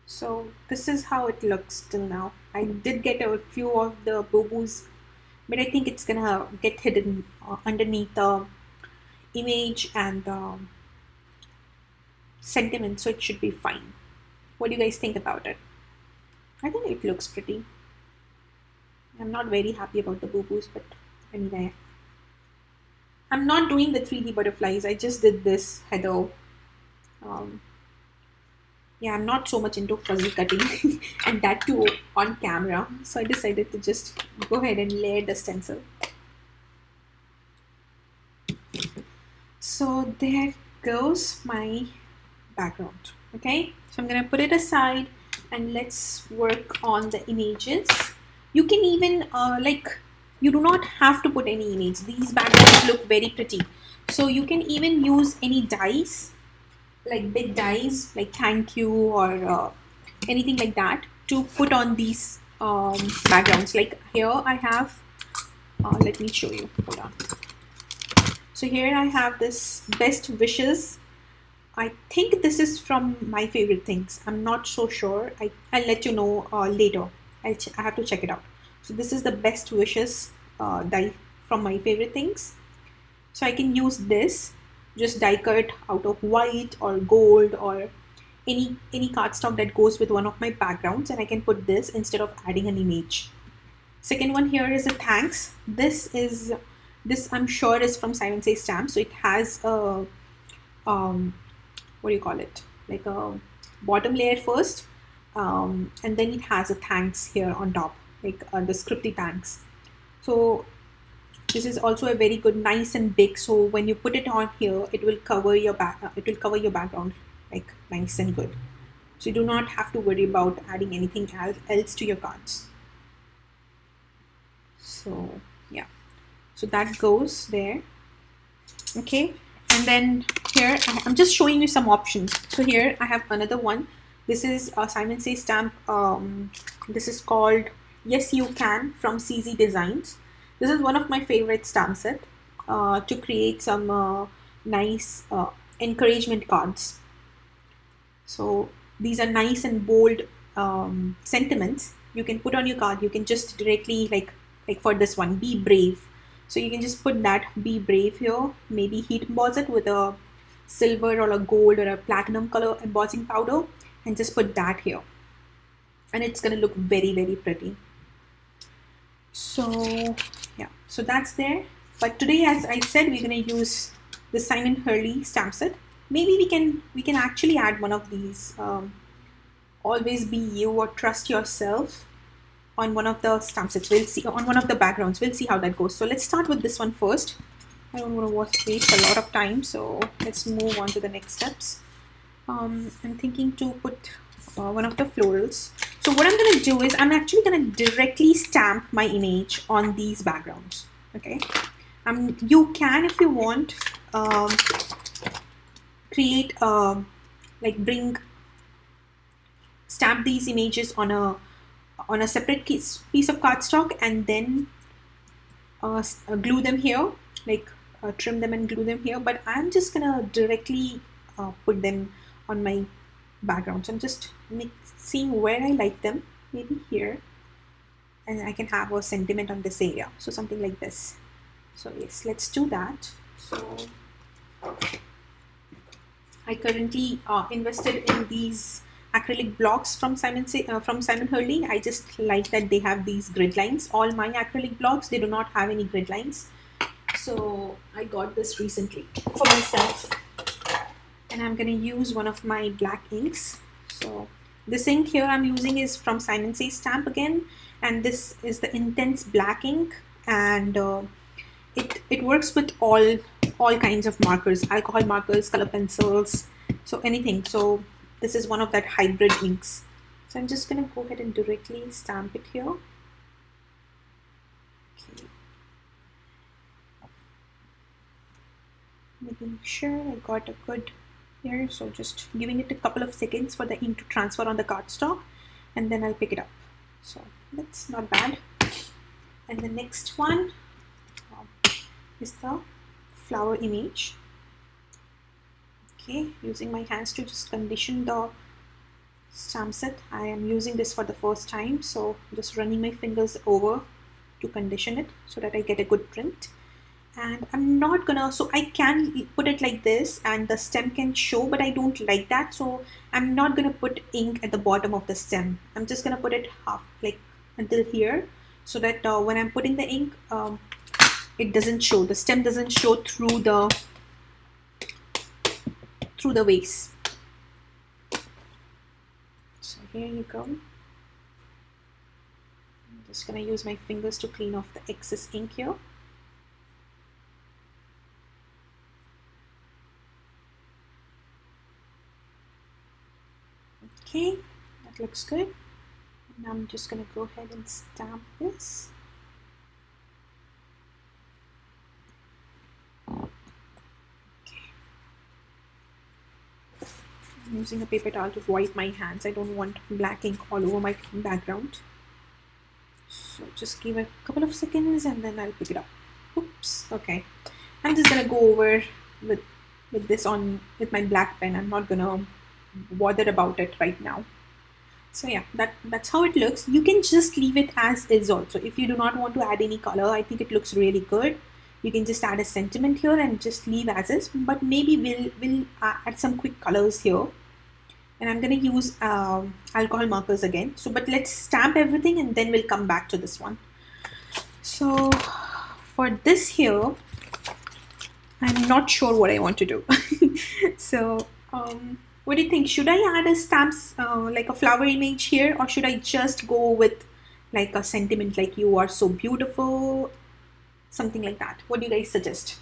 So this is how it looks till now. I did get a few of the boo-boos, but I think it's gonna get hidden underneath the image and the sentiment, so it should be fine. What do you guys think about it? I think it looks pretty. I'm not very happy about the boo-boos, but anyway. I'm not doing the 3D butterflies. I just did this header. Yeah, I'm not so much into fuzzy cutting and that too on camera. So I decided to just go ahead and layer the stencil. So there goes my background. Okay, so I'm gonna put it aside and let's work on the images. You can even you do not have to put any image. These backgrounds look very pretty. So you can even use any dies, like big dies, like thank you or anything like that, to put on these backgrounds. Like here I have, let me show you, hold on. So here I have this best wishes. I think this is from My Favorite Things. I'm not so sure. I'll let you know later. I have to check it out. So this is the best wishes die from My Favorite Things. So I can use this, just die cut out of white or gold or any cardstock that goes with one of my backgrounds, and I can put this instead of adding an image. Second one here is a thanks. This I'm sure is from Simon Says Stamps. So it has a what do you call it, like a bottom layer first, and then it has a thanks here on top, like the scripty thanks. So this is also a very good, nice and big. So when you put it on here, it will cover your background like nice and good. So you do not have to worry about adding anything else to your cards. So yeah, so that goes there. Okay, and then here I'm just showing you some options. So here I have another one. This is a Simon Says stamp. This is called Yes You Can from CZ Designs. This is one of my favorite stamp set to create some nice encouragement cards. So these are nice and bold sentiments you can put on your card. You can just directly, like for this one, be brave. So you can just put that, be brave here, maybe heat emboss it with a silver or a gold or a platinum color embossing powder, and just put that here. And it's going to look very, very pretty. So yeah, so that's there. But today, as I said, we're going to use the Simon Hurley stamp set. Maybe we can actually add one of these, always be you or trust yourself, on one of the stamp sets. We'll see, on one of the backgrounds. We'll see how that goes. So let's start with this one first. I don't want to waste a lot of time, so let's move on to the next steps. I'm thinking to put one of the florals. So what I'm going to do is I'm actually going to directly stamp my image on these backgrounds. Okay. You can, if you want, create stamp these images on a separate piece of cardstock, and then glue them here, trim them and glue them here. But I'm just gonna directly put them on my background. So I'm just seeing where I like them, maybe here, and I can have a sentiment on this area, so something like this. So yes, let's do that. So I currently invested in these acrylic blocks from Simon Hurley. I just like that they have these grid lines. All my acrylic blocks, they do not have any grid lines. So I got this recently for myself. And I'm going to use one of my black inks. So this ink here I'm using is from Simon Says Stamp again. And this is the Intense Black ink. And it works with all kinds of markers, alcohol markers, color pencils, so anything. So this is one of that hybrid inks. So I'm just going to go ahead and directly stamp it here. Okay. Making sure I got a good here. So just giving it a couple of seconds for the ink to transfer on the cardstock, and then I'll pick it up. So that's not bad. And the next one is the flower image. Okay, using my hands to just condition the stamp set. I am using this for the first time, so just running my fingers over to condition it so that I get a good print. And I'm not gonna, so I can put it like this and the stem can show, but I don't like that, so I'm not gonna put ink at the bottom of the stem. I'm just gonna put it half, like until here, so that when I'm putting the ink, it doesn't show, the stem doesn't show through the vase. So here you go. I'm just gonna use my fingers to clean off the excess ink here. Okay, that looks good. And I'm just gonna go ahead and stamp this. I'm using a paper towel to wipe my hands. I don't want black ink all over my background. So just give it a couple of seconds and then I'll pick it up. Oops, okay. I'm just gonna go over with this on with my black pen. I'm not gonna bother about it right now. So yeah, that's how it looks. You can just leave it as is also. If you do not want to add any color, I think it looks really good. You can just add a sentiment here and just leave as is, but maybe we'll add some quick colors here. And I'm going to use alcohol markers again. So, but let's stamp everything and then we'll come back to this one. So for this here, I'm not sure what I want to do. So what do you think? Should I add a stamps like a flower image here, or should I just go with like a sentiment like "you are so beautiful," something like that? What do you guys suggest?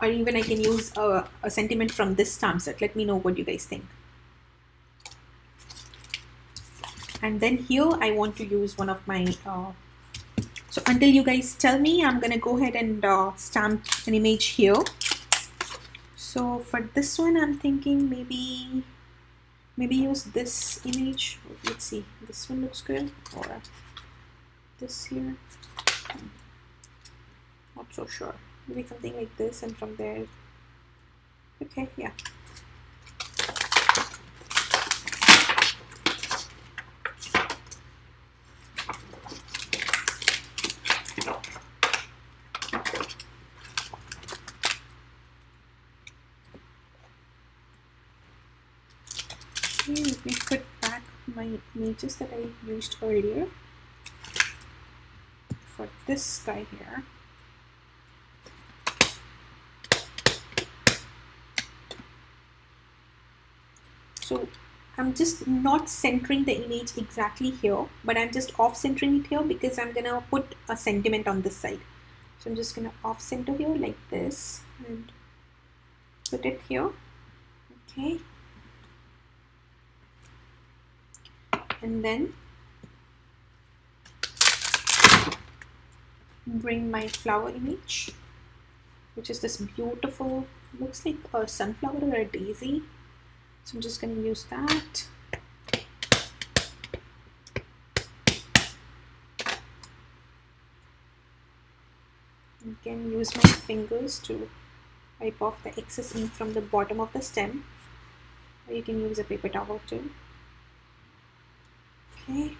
Or even I can use a sentiment from this stamp set. Let me know what you guys think. And then here I want to use one of my, so until you guys tell me, I'm gonna go ahead and stamp an image here. So for this one, I'm thinking maybe use this image. Let's see, this one looks good, or this here. Not so sure. Maybe something like this, and from there. Okay, yeah. Okay, let me put back my images that I used earlier for this guy here. So I'm just not centering the image exactly here, but I'm just off centering it here because I'm gonna put a sentiment on this side. So I'm just gonna off center here like this and put it here. Okay. And then bring my flower image, which is this beautiful, looks like a sunflower or a daisy. So I'm just going to use that. You can use my fingers to wipe off the excess ink from the bottom of the stem, or you can use a paper towel too. Okay,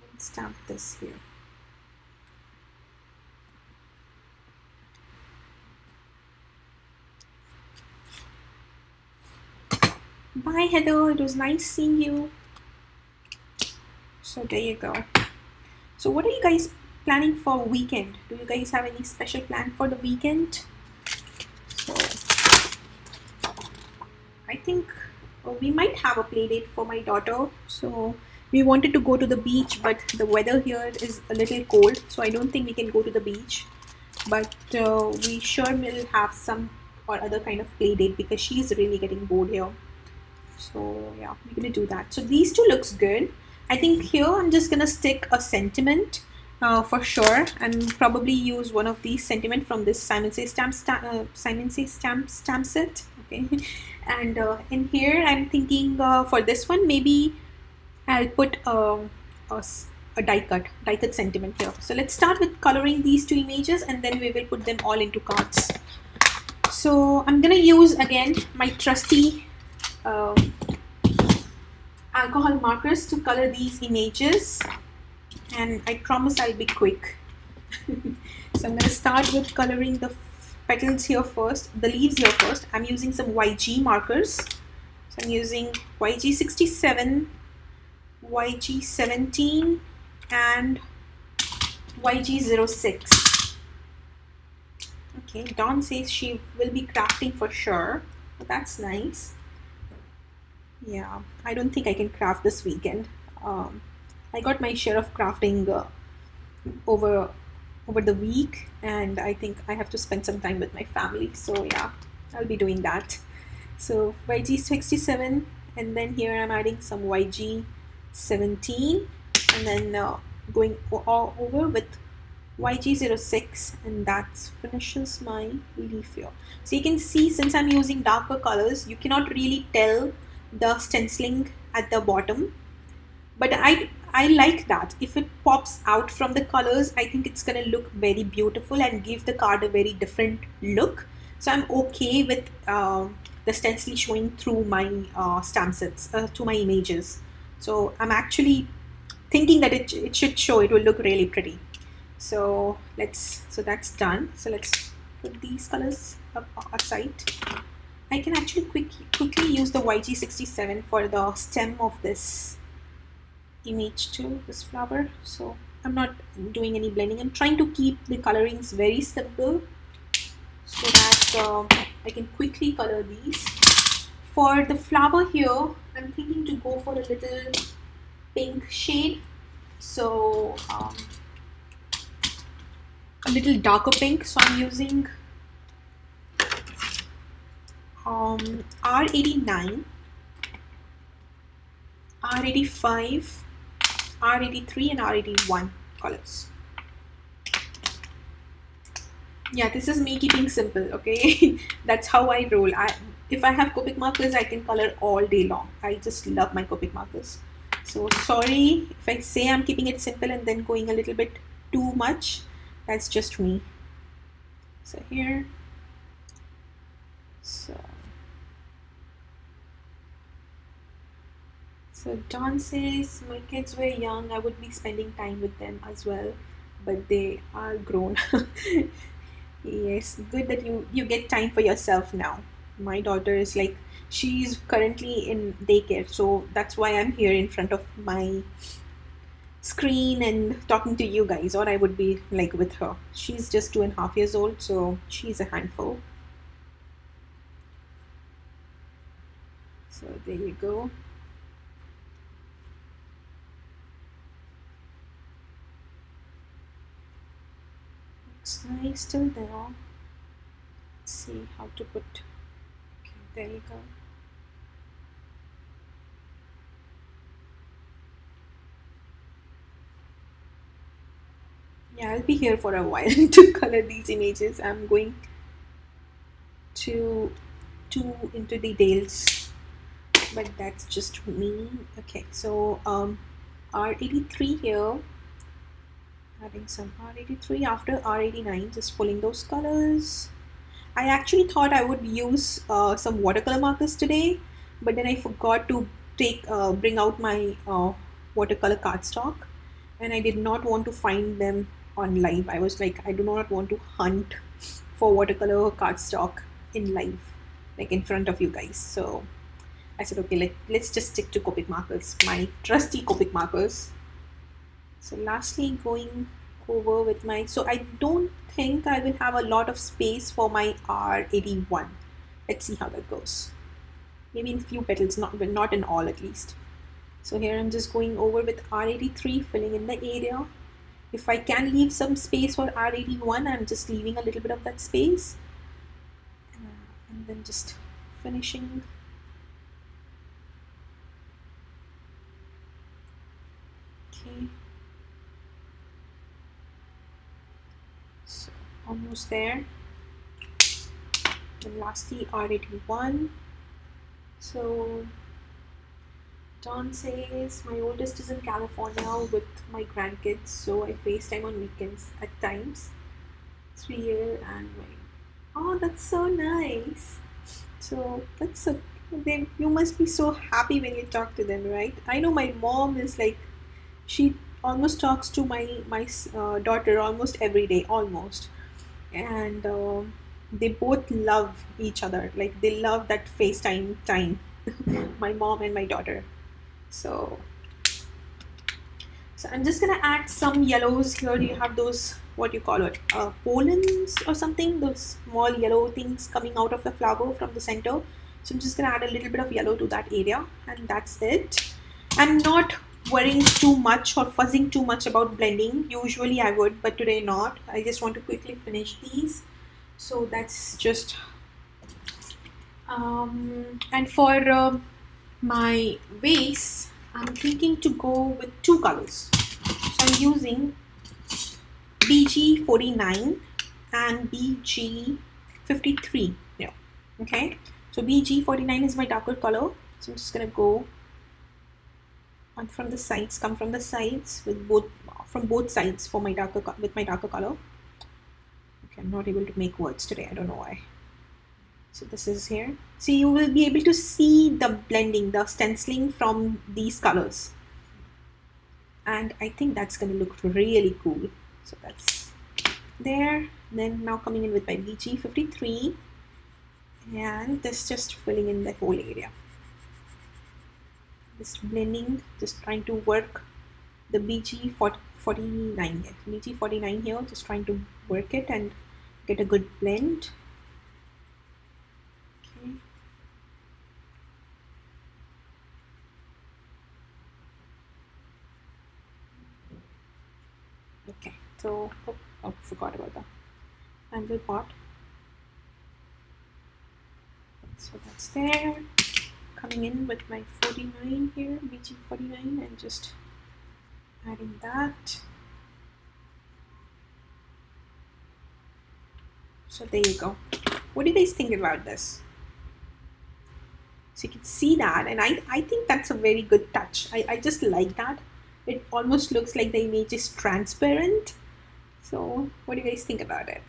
let's stamp this here. Bye Heather, it was nice seeing you. So there you go. So what are you guys planning for weekend? Do you guys have any special plan for the weekend? So I think we might have a play date for my daughter. So we wanted to go to the beach, but the weather here is a little cold, so I don't think we can go to the beach. But we sure will have some or other kind of play date because she's really getting bored here. So yeah, we're gonna do that. So these two looks good. I think here I'm just gonna stick a sentiment for sure, and probably use one of these sentiment from this Simon Says stamp set. Okay, and in here I'm thinking for this one maybe I'll put a die cut sentiment here. So let's start with coloring these two images, and then we will put them all into cards. So I'm gonna use again my trusty alcohol markers to color these images, and I promise I'll be quick. So I'm going to start with coloring the petals here first, the leaves here first. I'm using some YG markers. So I'm using YG 67, YG 17 and YG 06. Okay, Dawn says she will be crafting for sure. So that's nice. Yeah, I don't think I can craft this weekend. I got my share of crafting over the week, and I think I have to spend some time with my family. So yeah, I'll be doing that. So YG 67, and then here I'm adding some YG 17, and then going all over with YG 06, and that finishes my leaf here. So you can see, since I'm using darker colors, you cannot really tell the stenciling at the bottom, but I like that. If it pops out from the colors, I think it's gonna look very beautiful and give the card a very different look. So I'm okay with the stencil showing through my stamp sets, to my images. So I'm actually thinking that it should show, it will look really pretty. So that's done. So let's put these colors aside. I can actually quickly use the YG 67 for the stem of this image too, this flower. So I'm not doing any blending. I'm trying to keep the colorings very simple so that I can quickly color these. For the flower here, I'm thinking to go for a little pink shade. So a little darker pink. So I'm using R89, R85, R83 and R81 colors. Yeah, this is me keeping simple, okay? That's how I roll. If I have Copic markers, I can color all day long. I just love my Copic markers. So sorry if I say I'm keeping it simple and then going a little bit too much, That's just me. So here, so Don says, my kids were young, I would be spending time with them as well, but they are grown. Yes, good that you get time for yourself now. My daughter is like, she's currently in daycare, so that's why I'm here in front of my screen and talking to you guys, or I would be like with her. She's just 2.5 years old, so she's a handful. So there you go. Looks nice till there. Let's see how to put. Okay, there you go. Yeah, I'll be here for a while to color these images. I'm going to too into details, but that's just me. Okay, so R83 here, adding some R83 after R89, just pulling those colors. I actually thought I would use some watercolor markers today, but then I forgot to bring out my watercolor cardstock, and I did not want to find them on live. I was like, I do not want to hunt for watercolor cardstock in live, like in front of you guys. So I said, okay, let's just stick to Copic markers, my trusty Copic markers. So lastly, going over with my, so I don't think I will have a lot of space for my R81. Let's see how that goes. Maybe in few petals, but not in all at least. So here I'm just going over with R83, filling in the area. If I can leave some space for R81, I'm just leaving a little bit of that space. And then just finishing. Okay. So almost there. And lastly, R81. So Don says, my oldest is in California with my grandkids, so I FaceTime on weekends at times. 3 year and my, oh, that's so nice. So that's so, you must be so happy when you talk to them, right? I know my mom is like, she almost talks to my daughter almost every day, almost, and they both love each other. Like they love that FaceTime time, my mom and my daughter. So I'm just gonna add some yellows here. You have those, what you call it, pollens or something, those small yellow things coming out of the flower from the center. So I'm just gonna add a little bit of yellow to that area, and that's it. I'm not worrying too much or fuzzing too much about blending. Usually I would, but today not. I just want to quickly finish these. So that's just and for my vase, I'm thinking to go with 2 colors. So I'm using BG49 and BG53 here. Okay, so BG49 is my darker color. So I'm just gonna go on from the sides, come from the sides with from both sides for my darker color. Okay, I'm not able to make words today. I don't know why. So this is here. So you will be able to see the blending, the stenciling from these colors. And I think that's going to look really cool. So that's there. Then now coming in with my BG53. And this just filling in the whole area. Just blending, just trying to work the BG49 here. BG49 here, just trying to work it and get a good blend. Okay, so oh, forgot about that angle part. So that's there. Coming in with my 49 here, BG49, and just adding that. So there you go. What do you guys think about this? So you can see that, and I think that's a very good touch. I just like that. It almost looks like the image is transparent. So what do you guys think about it?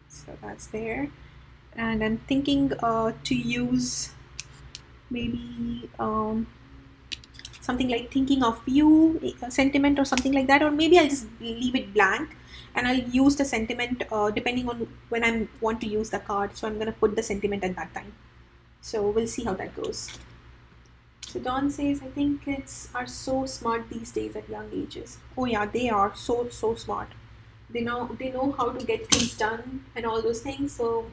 So that's there. And I'm thinking to use maybe something like thinking of you, a sentiment or something like that, or maybe I'll just leave it blank and I'll use the sentiment depending on when I want to use the card. So I'm going to put the sentiment at that time. So we'll see how that goes. So Dawn says, I think kids are so smart these days at young ages. Oh yeah, they are so smart. They know how to get things done and all those things. So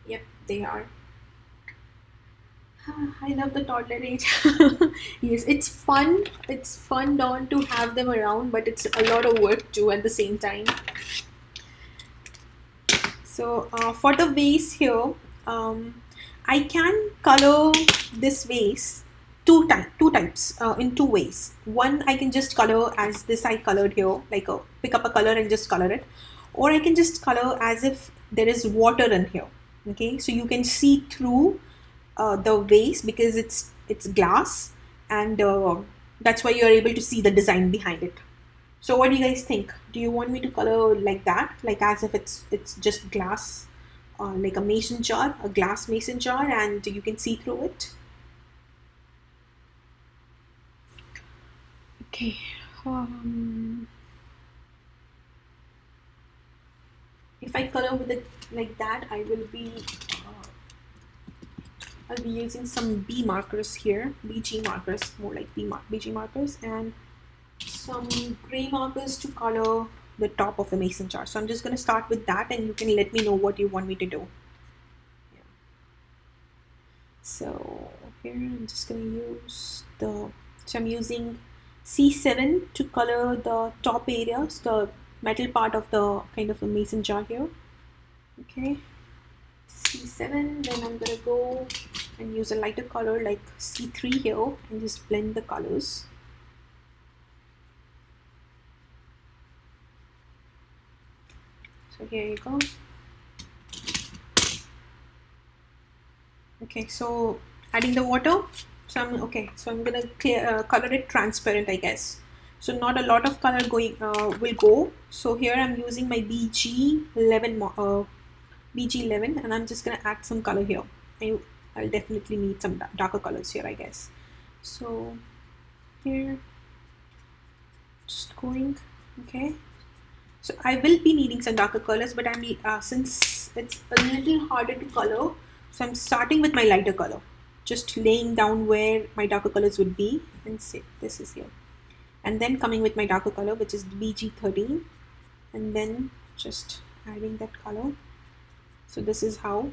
yep, they are. I love the toddler age. Yes, it's fun. It's fun, Dawn, to have them around, but it's a lot of work too at the same time. So for the vase here, I can color this vase two types in two ways. One, I can just color as this I colored here, like pick up a color and just color it, or I can just color as if there is water in here. Okay, so you can see through the vase because it's glass, and that's why you're able to see the design behind it. So what do you guys think? Do you want me to color like that, like as if it's just glass, like a mason jar, a glass mason jar, and you can see through it? Okay. If I color with it like that, I'll be using some B markers here, BG markers, more like BG markers, and some gray markers to color the top of the mason jar. So I'm just going to start with that, and you can let me know what you want me to do. Yeah. So here I'm just going to use so I'm using C7 to color the top areas, the metal part of the kind of a mason jar here. Okay, C7, then I'm going to go and use a lighter color like C3 here and just blend the colors. So here you go. Okay, so adding the water. So I'm gonna color it transparent, I guess. So not a lot of color will go. So here I'm using my BG11, and I'm just gonna add some color here. I'll definitely need some darker colors here, I guess. So here, just going. Okay. So I will be needing some darker colors, but since it's a little harder to color, so I'm starting with my lighter color, just laying down where my darker colors would be, and say this is here, and then coming with my darker color, which is BG13, and then just adding that color. So this is how.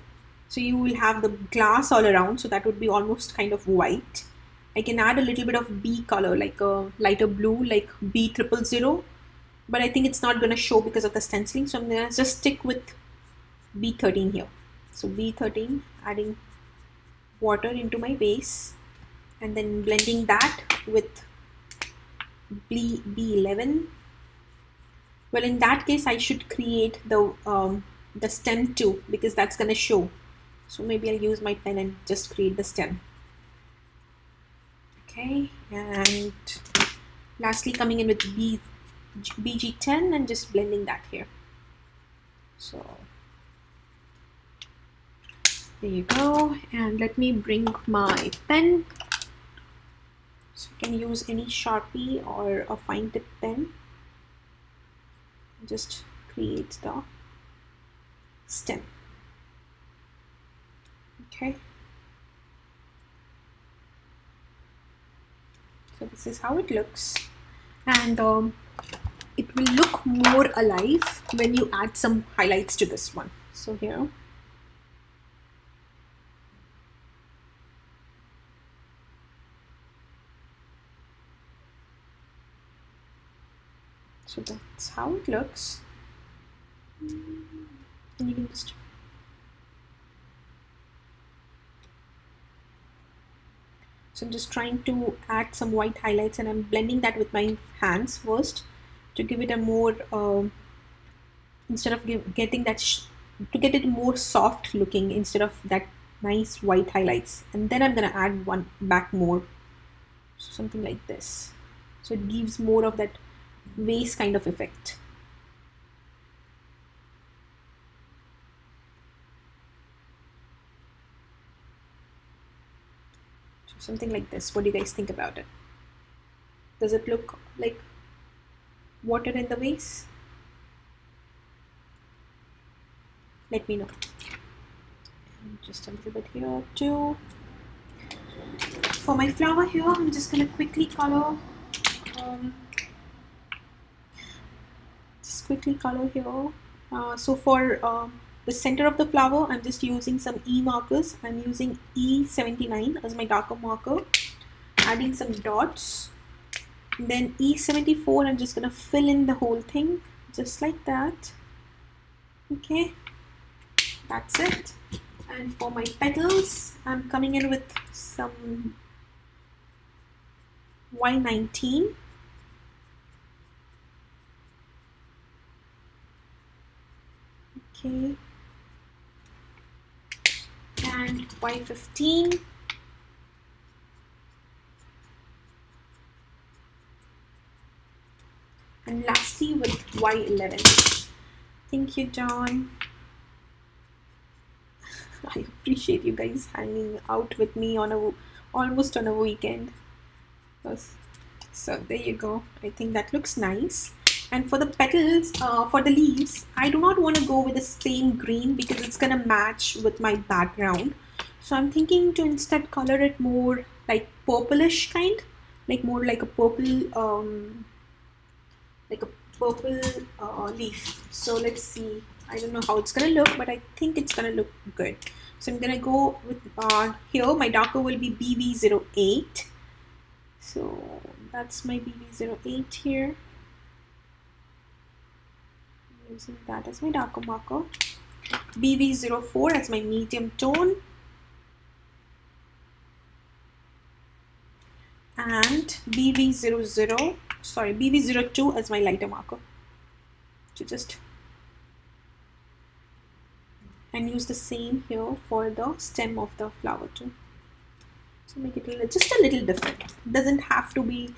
So you will have the glass all around, so that would be almost kind of white. I can add a little bit of B color, like a lighter blue, like B000. But I think it's not going to show because of the stenciling, so I'm going to just stick with B13 here. So B13, adding water into my base, and then blending that with B11. Well, in that case, I should create the stem too, because that's going to show. So maybe I'll use my pen and just create the stem. Okay, and lastly coming in with BG10 and just blending that here. So there you go, and let me bring my pen. So you can use any Sharpie or a fine tip pen. Just create the stem. Okay. So this is how it looks, and it will look more alive when you add some highlights to this one. So here. So that's how it looks. And you can just So I'm just trying to add some white highlights, and I'm blending that with my hands first to give it a more instead of getting that to get it more soft looking instead of that nice white highlights. And then I'm gonna add one back more, so something like this. So it gives more of that vase kind of effect. So something like this. What do you guys think about it? Does it look like water in the vase? Let me know. And just a little bit here too. For my flower here, I'm just gonna quickly color. Just quickly color here. So for the center of the flower, I'm just using some E markers. I'm using E79 as my darker marker, adding some dots. And then E74, I'm just gonna fill in the whole thing, just like that. Okay, that's it. And for my petals, I'm coming in with some Y19. Okay, and Y15. And lastly with Y11. Thank you, John. I appreciate you guys hanging out with me on almost on a weekend. So there you go. I think that looks nice. And for the petals, for the leaves, I do not want to go with the same green because it's gonna match with my background. So I'm thinking to instead color it more like purplish kind, like more like a purple, leaf. So let's see. I don't know how it's gonna look, but I think it's gonna look good. So I'm gonna go with here. My darker will be BV08. So that's my BV08 here. I'm using that as my darker marker. BV04 as my medium tone. And BV02 as my lighter marker. So just and use the same here for the stem of the flower too. So make it just a little different. It doesn't have to be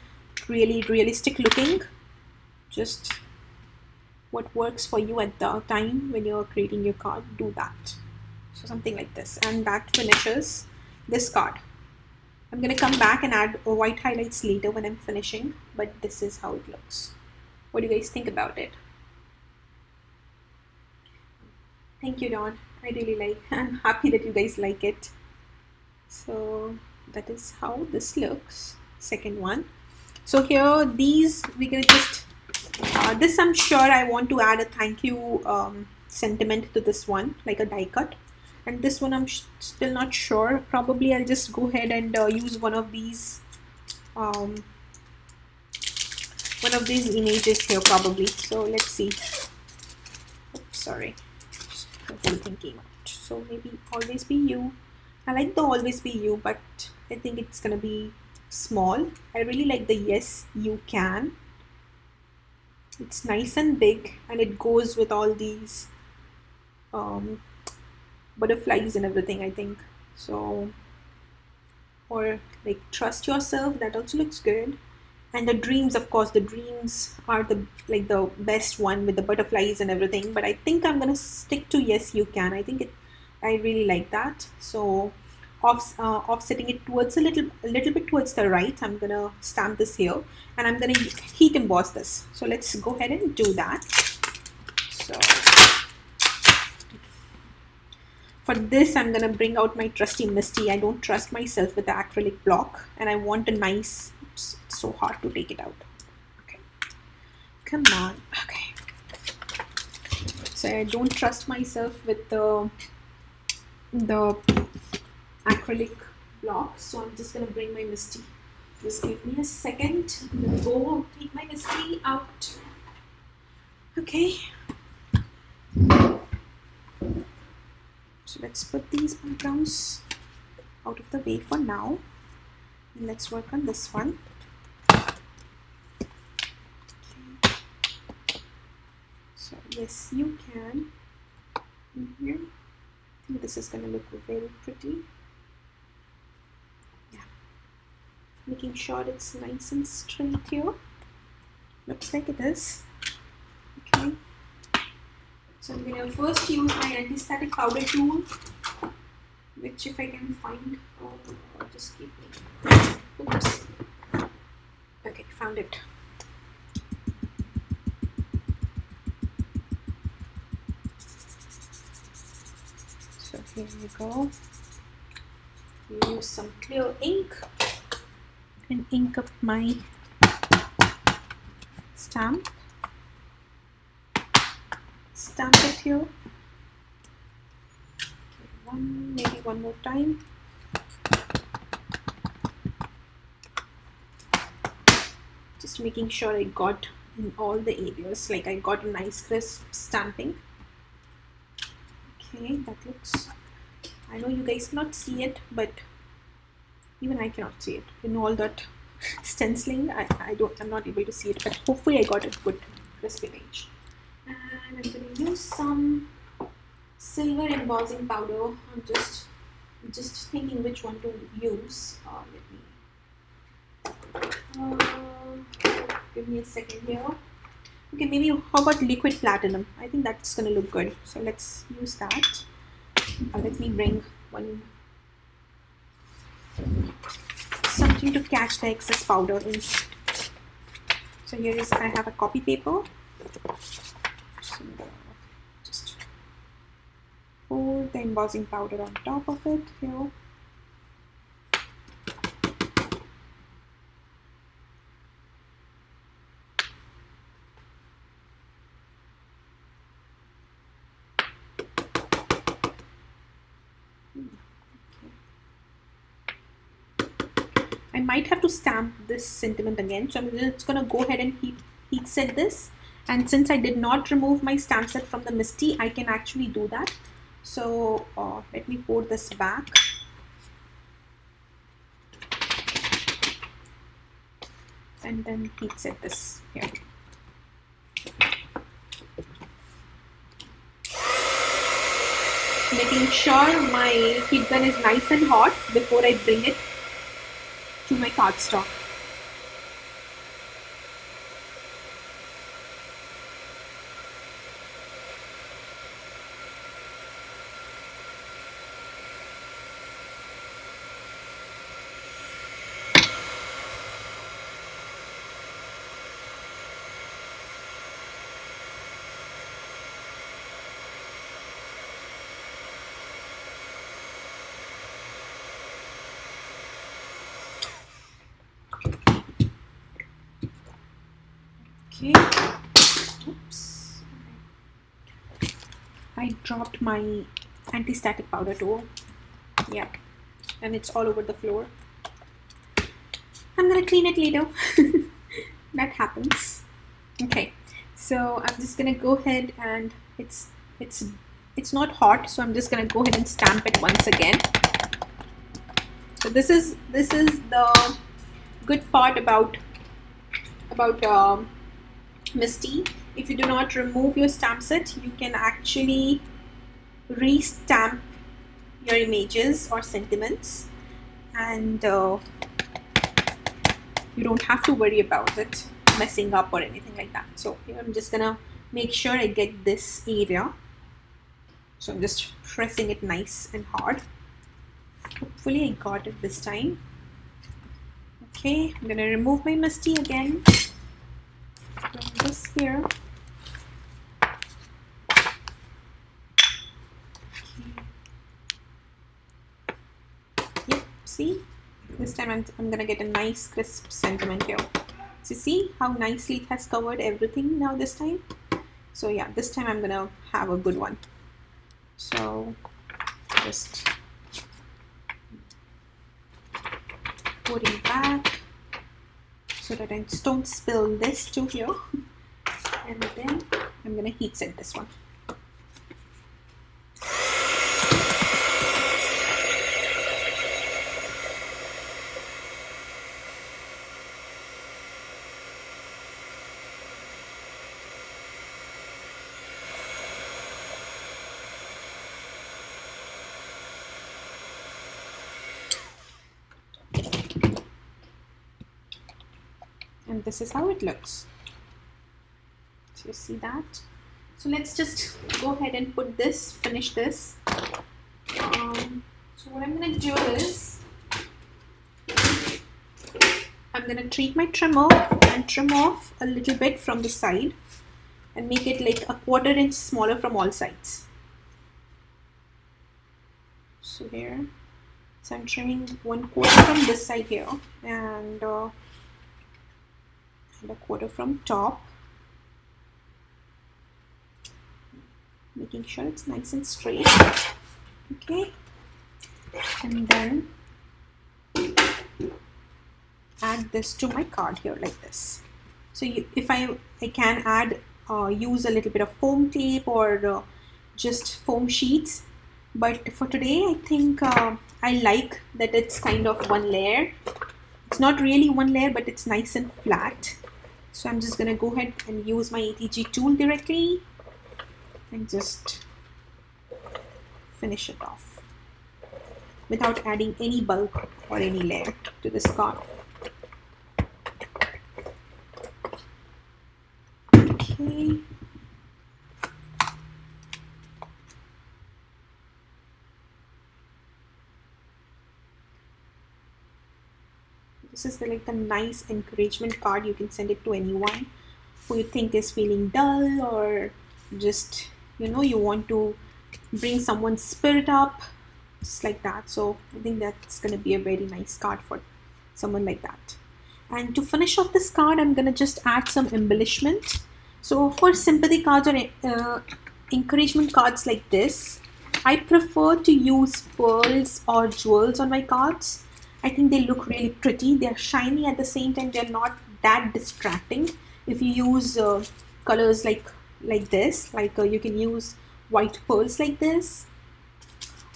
really realistic looking. Just what works for you at the time when you're creating your card, do that. So something like this, and that finishes this card. I'm gonna come back and add white highlights later when I'm finishing, but this is how it looks. What do you guys think about it? Thank you, Dawn. I really like. I'm happy that you guys like it. So that is how this looks. Second one. So here, these we're gonna just. This I'm sure I want to add a thank you sentiment to this one, like a die cut. And this one I'm still not sure. Probably I'll just go ahead and use one of these images here probably. So let's see. Oops, sorry. The whole thing came out. So maybe always be you. I like the always be you, but I think it's gonna be small. I really like the yes you can. It's nice and big, and it goes with all these butterflies and everything, I think. So, or like trust yourself, that also looks good. And the dreams, of course, the dreams are the best one with the butterflies and everything. But I think I'm gonna stick to yes you can. I think I really like that. So offsetting it towards a little bit towards the right, I'm gonna stamp this here, and I'm gonna heat emboss this. So let's go ahead and do that. So for this, I'm gonna bring out my trusty Misty. I don't trust myself with the acrylic block, and I want a nice. It's so hard to take it out. Okay, come on. Okay, so I don't trust myself with the acrylic block, so I'm just gonna bring my Misty. Just give me a second. I'm gonna go take my Misty out. Okay. So let's put these backgrounds out of the way for now. And let's work on this one. Okay. So yes, you can. In here. I think this is gonna look very pretty. Making sure it's nice and straight here. Looks like it is. Okay. So I'm going to first use my anti-static powder tool, which if I can find, just keep me. Oops. Okay, found it. So here we go. Use some clear ink and ink up my stamp. Stamp it here. Okay, maybe one more time. Just making sure I got in all the areas, like I got a nice crisp stamping. Okay, that looks, I know you guys cannot see it, but even I cannot see it. In all that stenciling, I'm not able to see it, but hopefully I got a good crisp image. And I'm going to use some silver embossing powder. I'm just thinking which one to use. Give me a second here. Okay, maybe how about liquid platinum? I think that's gonna look good. So let's use that. Let me bring something to catch the excess powder in. So here is, I have a copy paper. So just pour the embossing powder on top of it here. I might have to stamp this sentiment again, so I'm just gonna go ahead and heat set this. And since I did not remove my stamp set from the MISTI, I can actually do that. So let me pour this back. And then heat set this here. Making sure my heat gun is nice and hot before I bring it to my cardstock. Okay. Oops. I dropped my anti-static powder tool. Yeah. And it's all over the floor. I'm gonna clean it later. That happens. Okay. So I'm just gonna go ahead and it's not hot, so I'm just gonna go ahead and stamp it once again. So this is the good part about MISTI. If you do not remove your stamp set, you can actually re-stamp your images or sentiments, and you don't have to worry about it messing up or anything like that. So here I'm just gonna make sure I get this area. So I'm just pressing it nice and hard. Hopefully I got it this time. Okay, I'm gonna remove my MISTI again from this here. Yep, see? This time I'm gonna get a nice crisp sentiment here. So see how nicely it has covered everything now this time? So yeah, this time I'm gonna have a good one. So just putting back so that I don't spill this to here. And then I'm gonna heat set this one. And this is how it looks. So you see that. So let's just go ahead and put this, finish this. So what I'm going to do is, I'm going to take my trimmer and trim off a little bit from the side and make it like a 1/4 inch smaller from all sides. So here, so I'm trimming 1/4 from this side here and a 1/4 from top, making sure it's nice and straight. Okay, and then add this to my card here like this. So if I can add, use a little bit of foam tape or just foam sheets, but for today I think I like that it's kind of one layer. It's not really one layer, but it's nice and flat. So I'm just gonna go ahead and use my ATG tool directly and just finish it off without adding any bulk or any layer to this card. Okay. This is like a nice encouragement card. You can send it to anyone who you think is feeling dull, or just, you know, you want to bring someone's spirit up, just like that. So I think that's going to be a very nice card for someone like that. And to finish off this card, I'm going to just add some embellishment. So for sympathy cards or encouragement cards like this, I prefer to use pearls or jewels on my cards. I think they look really pretty. They're shiny, at the same time they're not that distracting. If you use colors like this, you can use white pearls like this,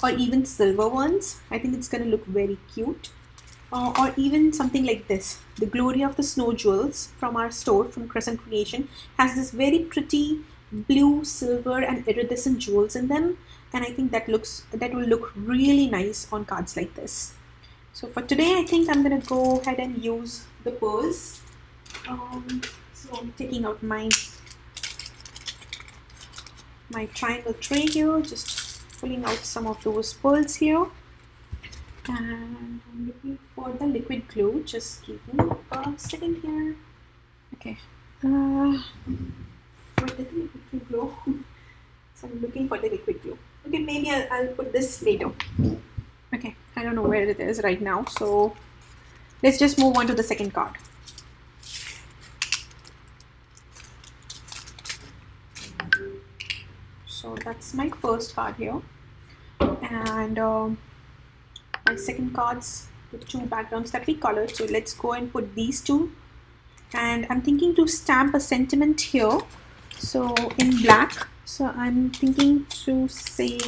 or even silver ones. I think it's going to look very cute. Or even something like this. The Glory of the Snow Jewels from our store, from Crescent Creation, has this very pretty blue, silver and iridescent jewels in them, and I think that will look really nice on cards like this. So for today, I think I'm going to go ahead and use the pearls. So I'm taking out my triangle tray here, just pulling out some of those pearls here. And I'm looking for the liquid glue. Just give me a second here. Okay. Where did the liquid glue? So I'm looking for the liquid glue. Okay, maybe I'll put this later. Okay, I don't know where it is right now. So let's just move on to the second card. So that's my first card here. And my second cards, the two backgrounds that we colored. So let's go and put these two. And I'm thinking to stamp a sentiment here, so in black. So I'm thinking to say,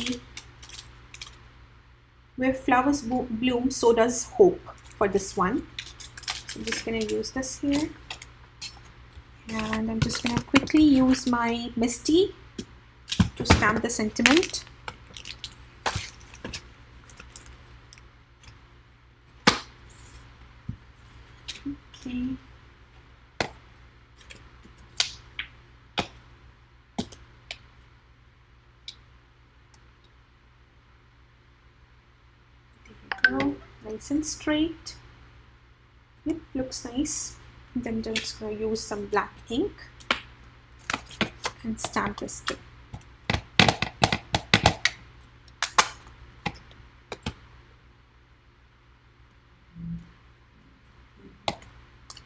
where flowers bloom, so does hope, for this one. So I'm just going to use this here. And I'm just going to quickly use my Misty to stamp the sentiment. Okay. There we go. Nice and straight. Yep, looks nice. Then I'm just going to use some black ink and stamp this too.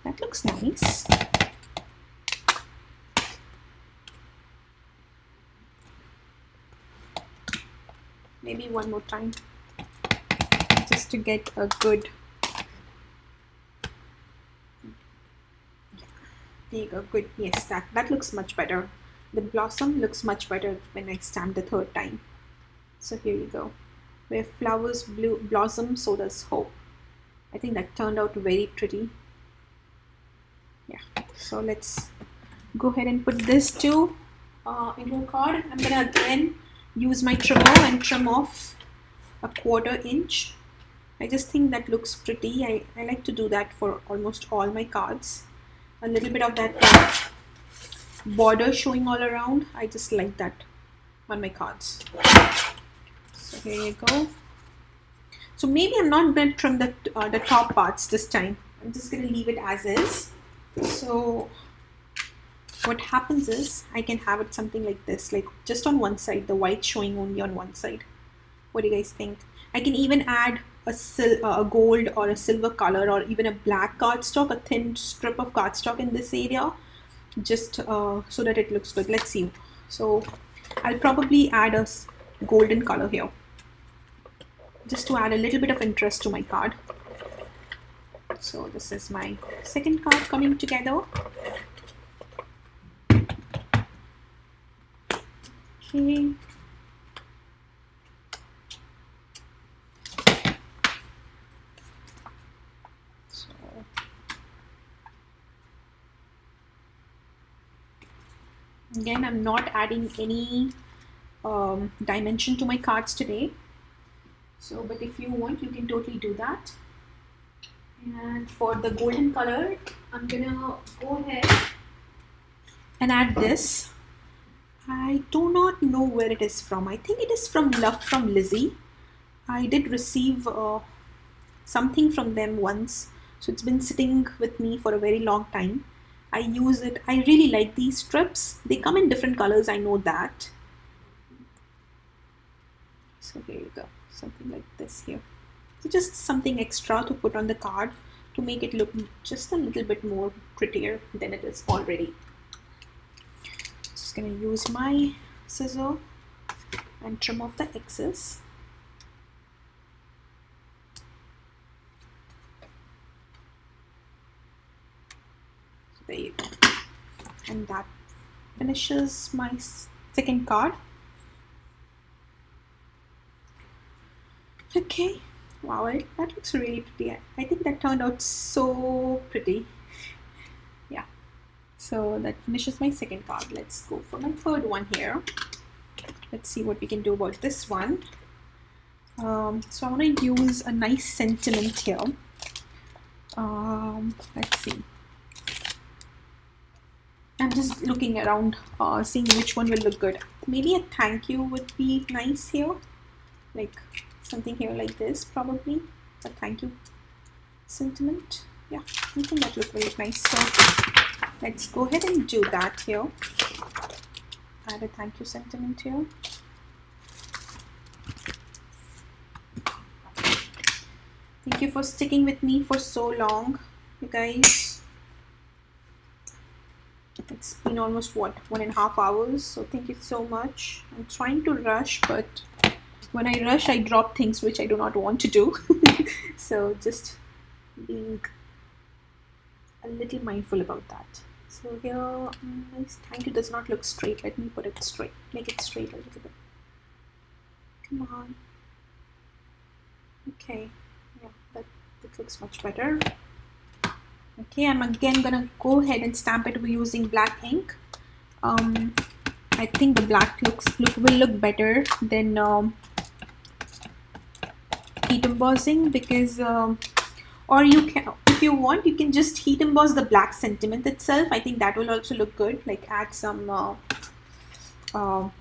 That looks nice. Maybe one more time, just to get a good. There you go, good. Yes, that looks much better. The blossom looks much better when I stamp the third time. So here you go. Where flowers blossom, so does hope. I think that turned out very pretty. Yeah, so let's go ahead and put this too into a card. I'm gonna again use my trimmer and trim off a 1/4 inch. I just think that looks pretty. I like to do that for almost all my cards. A little bit of that border showing all around. I just like that on my cards. So here you go. So maybe I'm not going to trim the top parts this time. I'm just going to leave it as is. So what happens is I can have it something like this, like just on one side, the white showing only on one side. What do you guys think? I can even add a gold or a silver color, or even a black cardstock, a thin strip of cardstock in this area, just so that it looks good. Let's see. So I'll probably add a golden color here, just to add a little bit of interest to my card. So this is my second card coming together. Okay. So again, I'm not adding any dimension to my cards today. So, but if you want, you can totally do that. And for the golden color, I'm gonna go ahead and add this. I do not know where it is from. I think it is from Love from Lizzie. I did receive something from them once, so it's been sitting with me for a very long time. I use it. I really like these strips. They come in different colors, I know that. So here you go, something like this here. So just something extra to put on the card to make it look just a little bit more prettier than it is already. Just gonna use my scissor and trim off the excess. So there you go. And that finishes my second card. Okay, wow, that looks really pretty. I think that turned out so pretty. Yeah, so that finishes my second card. Let's go for my third one here. Let's see what we can do about this one. So I want to use a nice sentiment here. Let's see. I'm just looking around, seeing which one will look good. Maybe a thank you would be nice here, like something here like this, probably a thank you sentiment. Yeah, I think that looks really nice. So let's go ahead and do that here. Add a thank you sentiment here. Thank you for sticking with me for so long, you guys. It's been almost what, 1.5 hours, so thank you so much. I'm trying to rush, but when I rush, I drop things which I do not want to do. So just being a little mindful about that. So here, my thank you does not look straight. Let me put it straight, make it straight a little bit. Come on. Okay, yeah, that looks much better. Okay, I'm again gonna go ahead and stamp it using black ink. I think the black will look better than heat embossing, because or you can, if you want, you can just heat emboss the black sentiment itself. I think that will also look good, like add some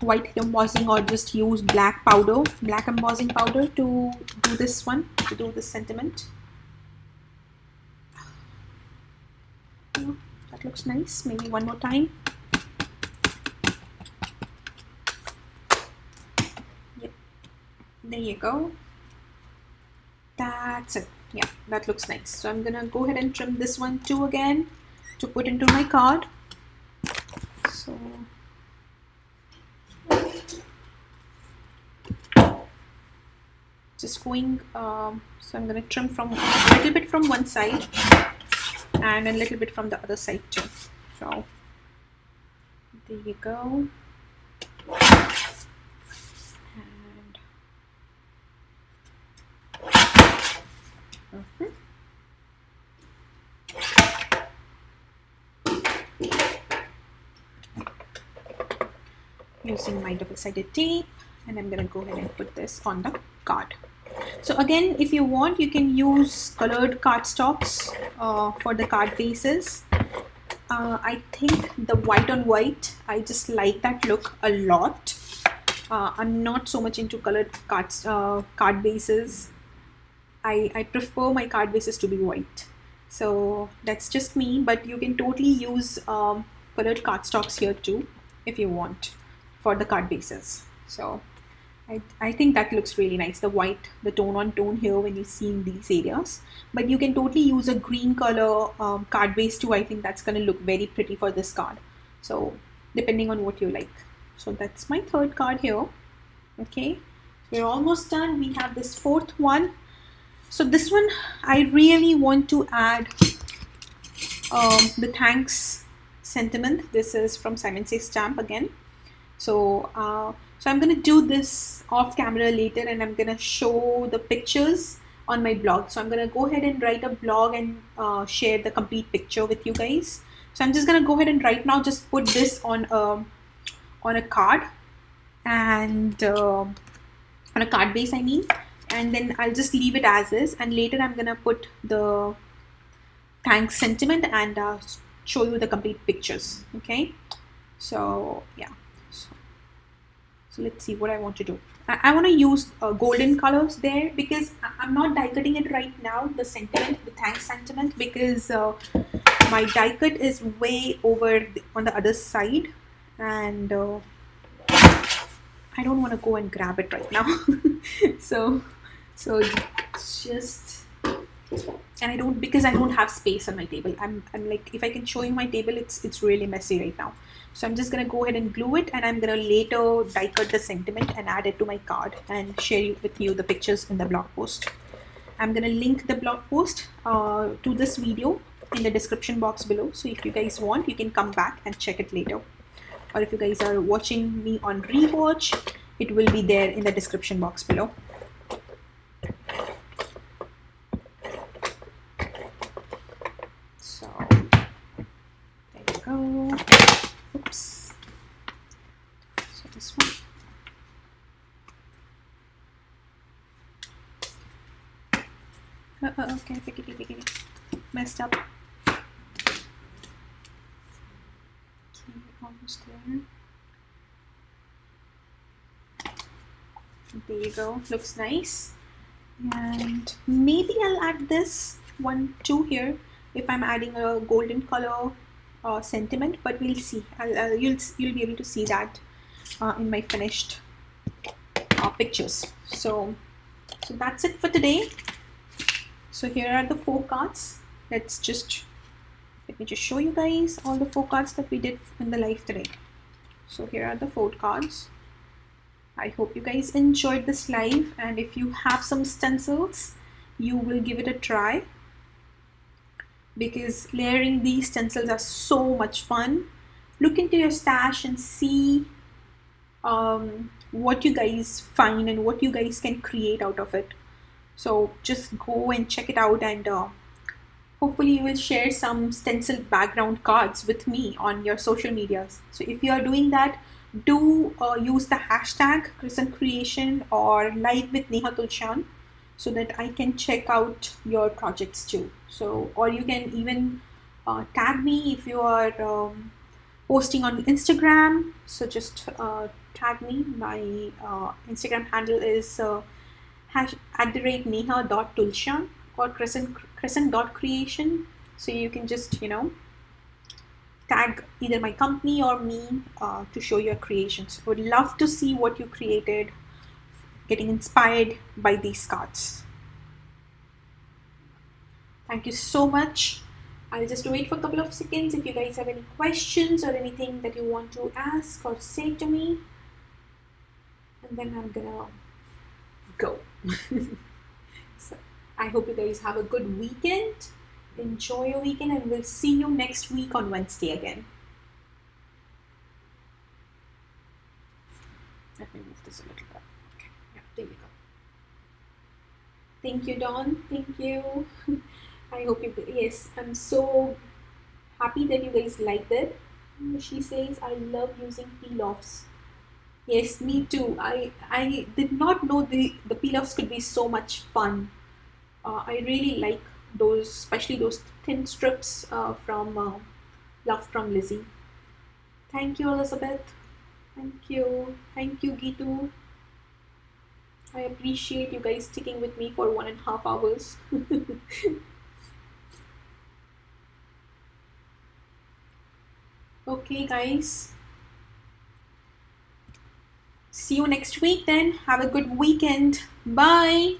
white embossing, or just use black embossing powder to do this one, to do this sentiment. Yeah, that looks nice. Maybe one more time. Yep, there you go. That's it. Yeah, that looks nice. So I'm gonna go ahead and trim this one too again to put into my card. So just going, so I'm gonna trim from a little bit from one side and a little bit from the other side too. So there you go. Using my double-sided tape, and I'm gonna go ahead and put this on the card. So again, if you want, you can use colored cardstocks for the card bases. I think the white on white, I just like that look a lot. I'm not so much into colored card bases. I prefer my card bases to be white. So that's just me, but you can totally use colored cardstocks here too if you want for the card bases. So I think that looks really nice, the white, the tone on tone here when you see in these areas. But you can totally use a green color card base too. I think that's going to look very pretty for this card. So depending on what you like. So that's my third card here. Okay, we're almost done. We have this fourth one. So this one, I really want to add the thanks sentiment. This is from Simon Says Stamp again. So I'm going to do this off camera later, and I'm going to show the pictures on my blog. So I'm going to go ahead and write a blog and share the complete picture with you guys. So I'm just going to go ahead and right now just put this on a card, and on a card base I mean, and then I'll just leave it as is, and later I'm going to put the thanks sentiment and show you the complete pictures. Okay, so yeah. So let's see what I want to do. I want to use golden colors there because I'm not die cutting it right now, the sentiment, the thanks sentiment, because my die cut is way over on the other side, and I don't want to go and grab it right now. so just, and I don't, because I don't have space on my table. I'm like, if I can show you my table, it's really messy right now. So I'm just going to go ahead and glue it, and I'm going to later die cut the sentiment and add it to my card and share with you the pictures in the blog post. I'm going to link the blog post to this video in the description box below. So if you guys want, you can come back and check it later. Or if you guys are watching me on rewatch, it will be there in the description box below. So there you go. Oops. So this one. Okay, pick it. Messed up. Okay, almost there. There you go. Looks nice. And maybe I'll add this one too here if I'm adding a golden color sentiment, but we'll see. You'll be able to see that in my finished pictures. So that's it for today. So here are the 4 cards. Let me just show you guys all the 4 cards that we did in the live today. So here are the 4 cards. I hope you guys enjoyed this live, and if you have some stencils, you will give it a try, because layering these stencils are so much fun. Look into your stash and see what you guys find and what you guys can create out of it. So just go and check it out, and hopefully you will share some stencil background cards with me on your social medias. So if you are doing that, do use the hashtag Crescent Creation or Live with Neha Tulsyan, so that I can check out your projects too. So, or you can even tag me if you are posting on Instagram. So just tag me. My Instagram handle is @neha.tulsyan or crescent.creation. So you can just, tag either my company or me to show your creations. I would love to see what you created, getting inspired by these cards. Thank you so much. I'll just wait for a couple of seconds if you guys have any questions or anything that you want to ask or say to me, and then I'm gonna go. So I hope you guys have a good weekend. Enjoy your weekend, and we'll see you next week on Wednesday again. Let me move this a little bit. Okay, yeah, there we go. Thank you, Dawn. Thank you. I hope you, yes, I'm so happy that you guys liked it. She says, I love using peel-offs. Yes, me too. I did not know the peel-offs could be so much fun. I really like those, especially those thin strips from Love from Lizzie. Thank you, Elizabeth. Thank you. Thank you, Gitu. I appreciate you guys sticking with me for 1.5 hours. Okay, guys. See you next week then. Have a good weekend. Bye.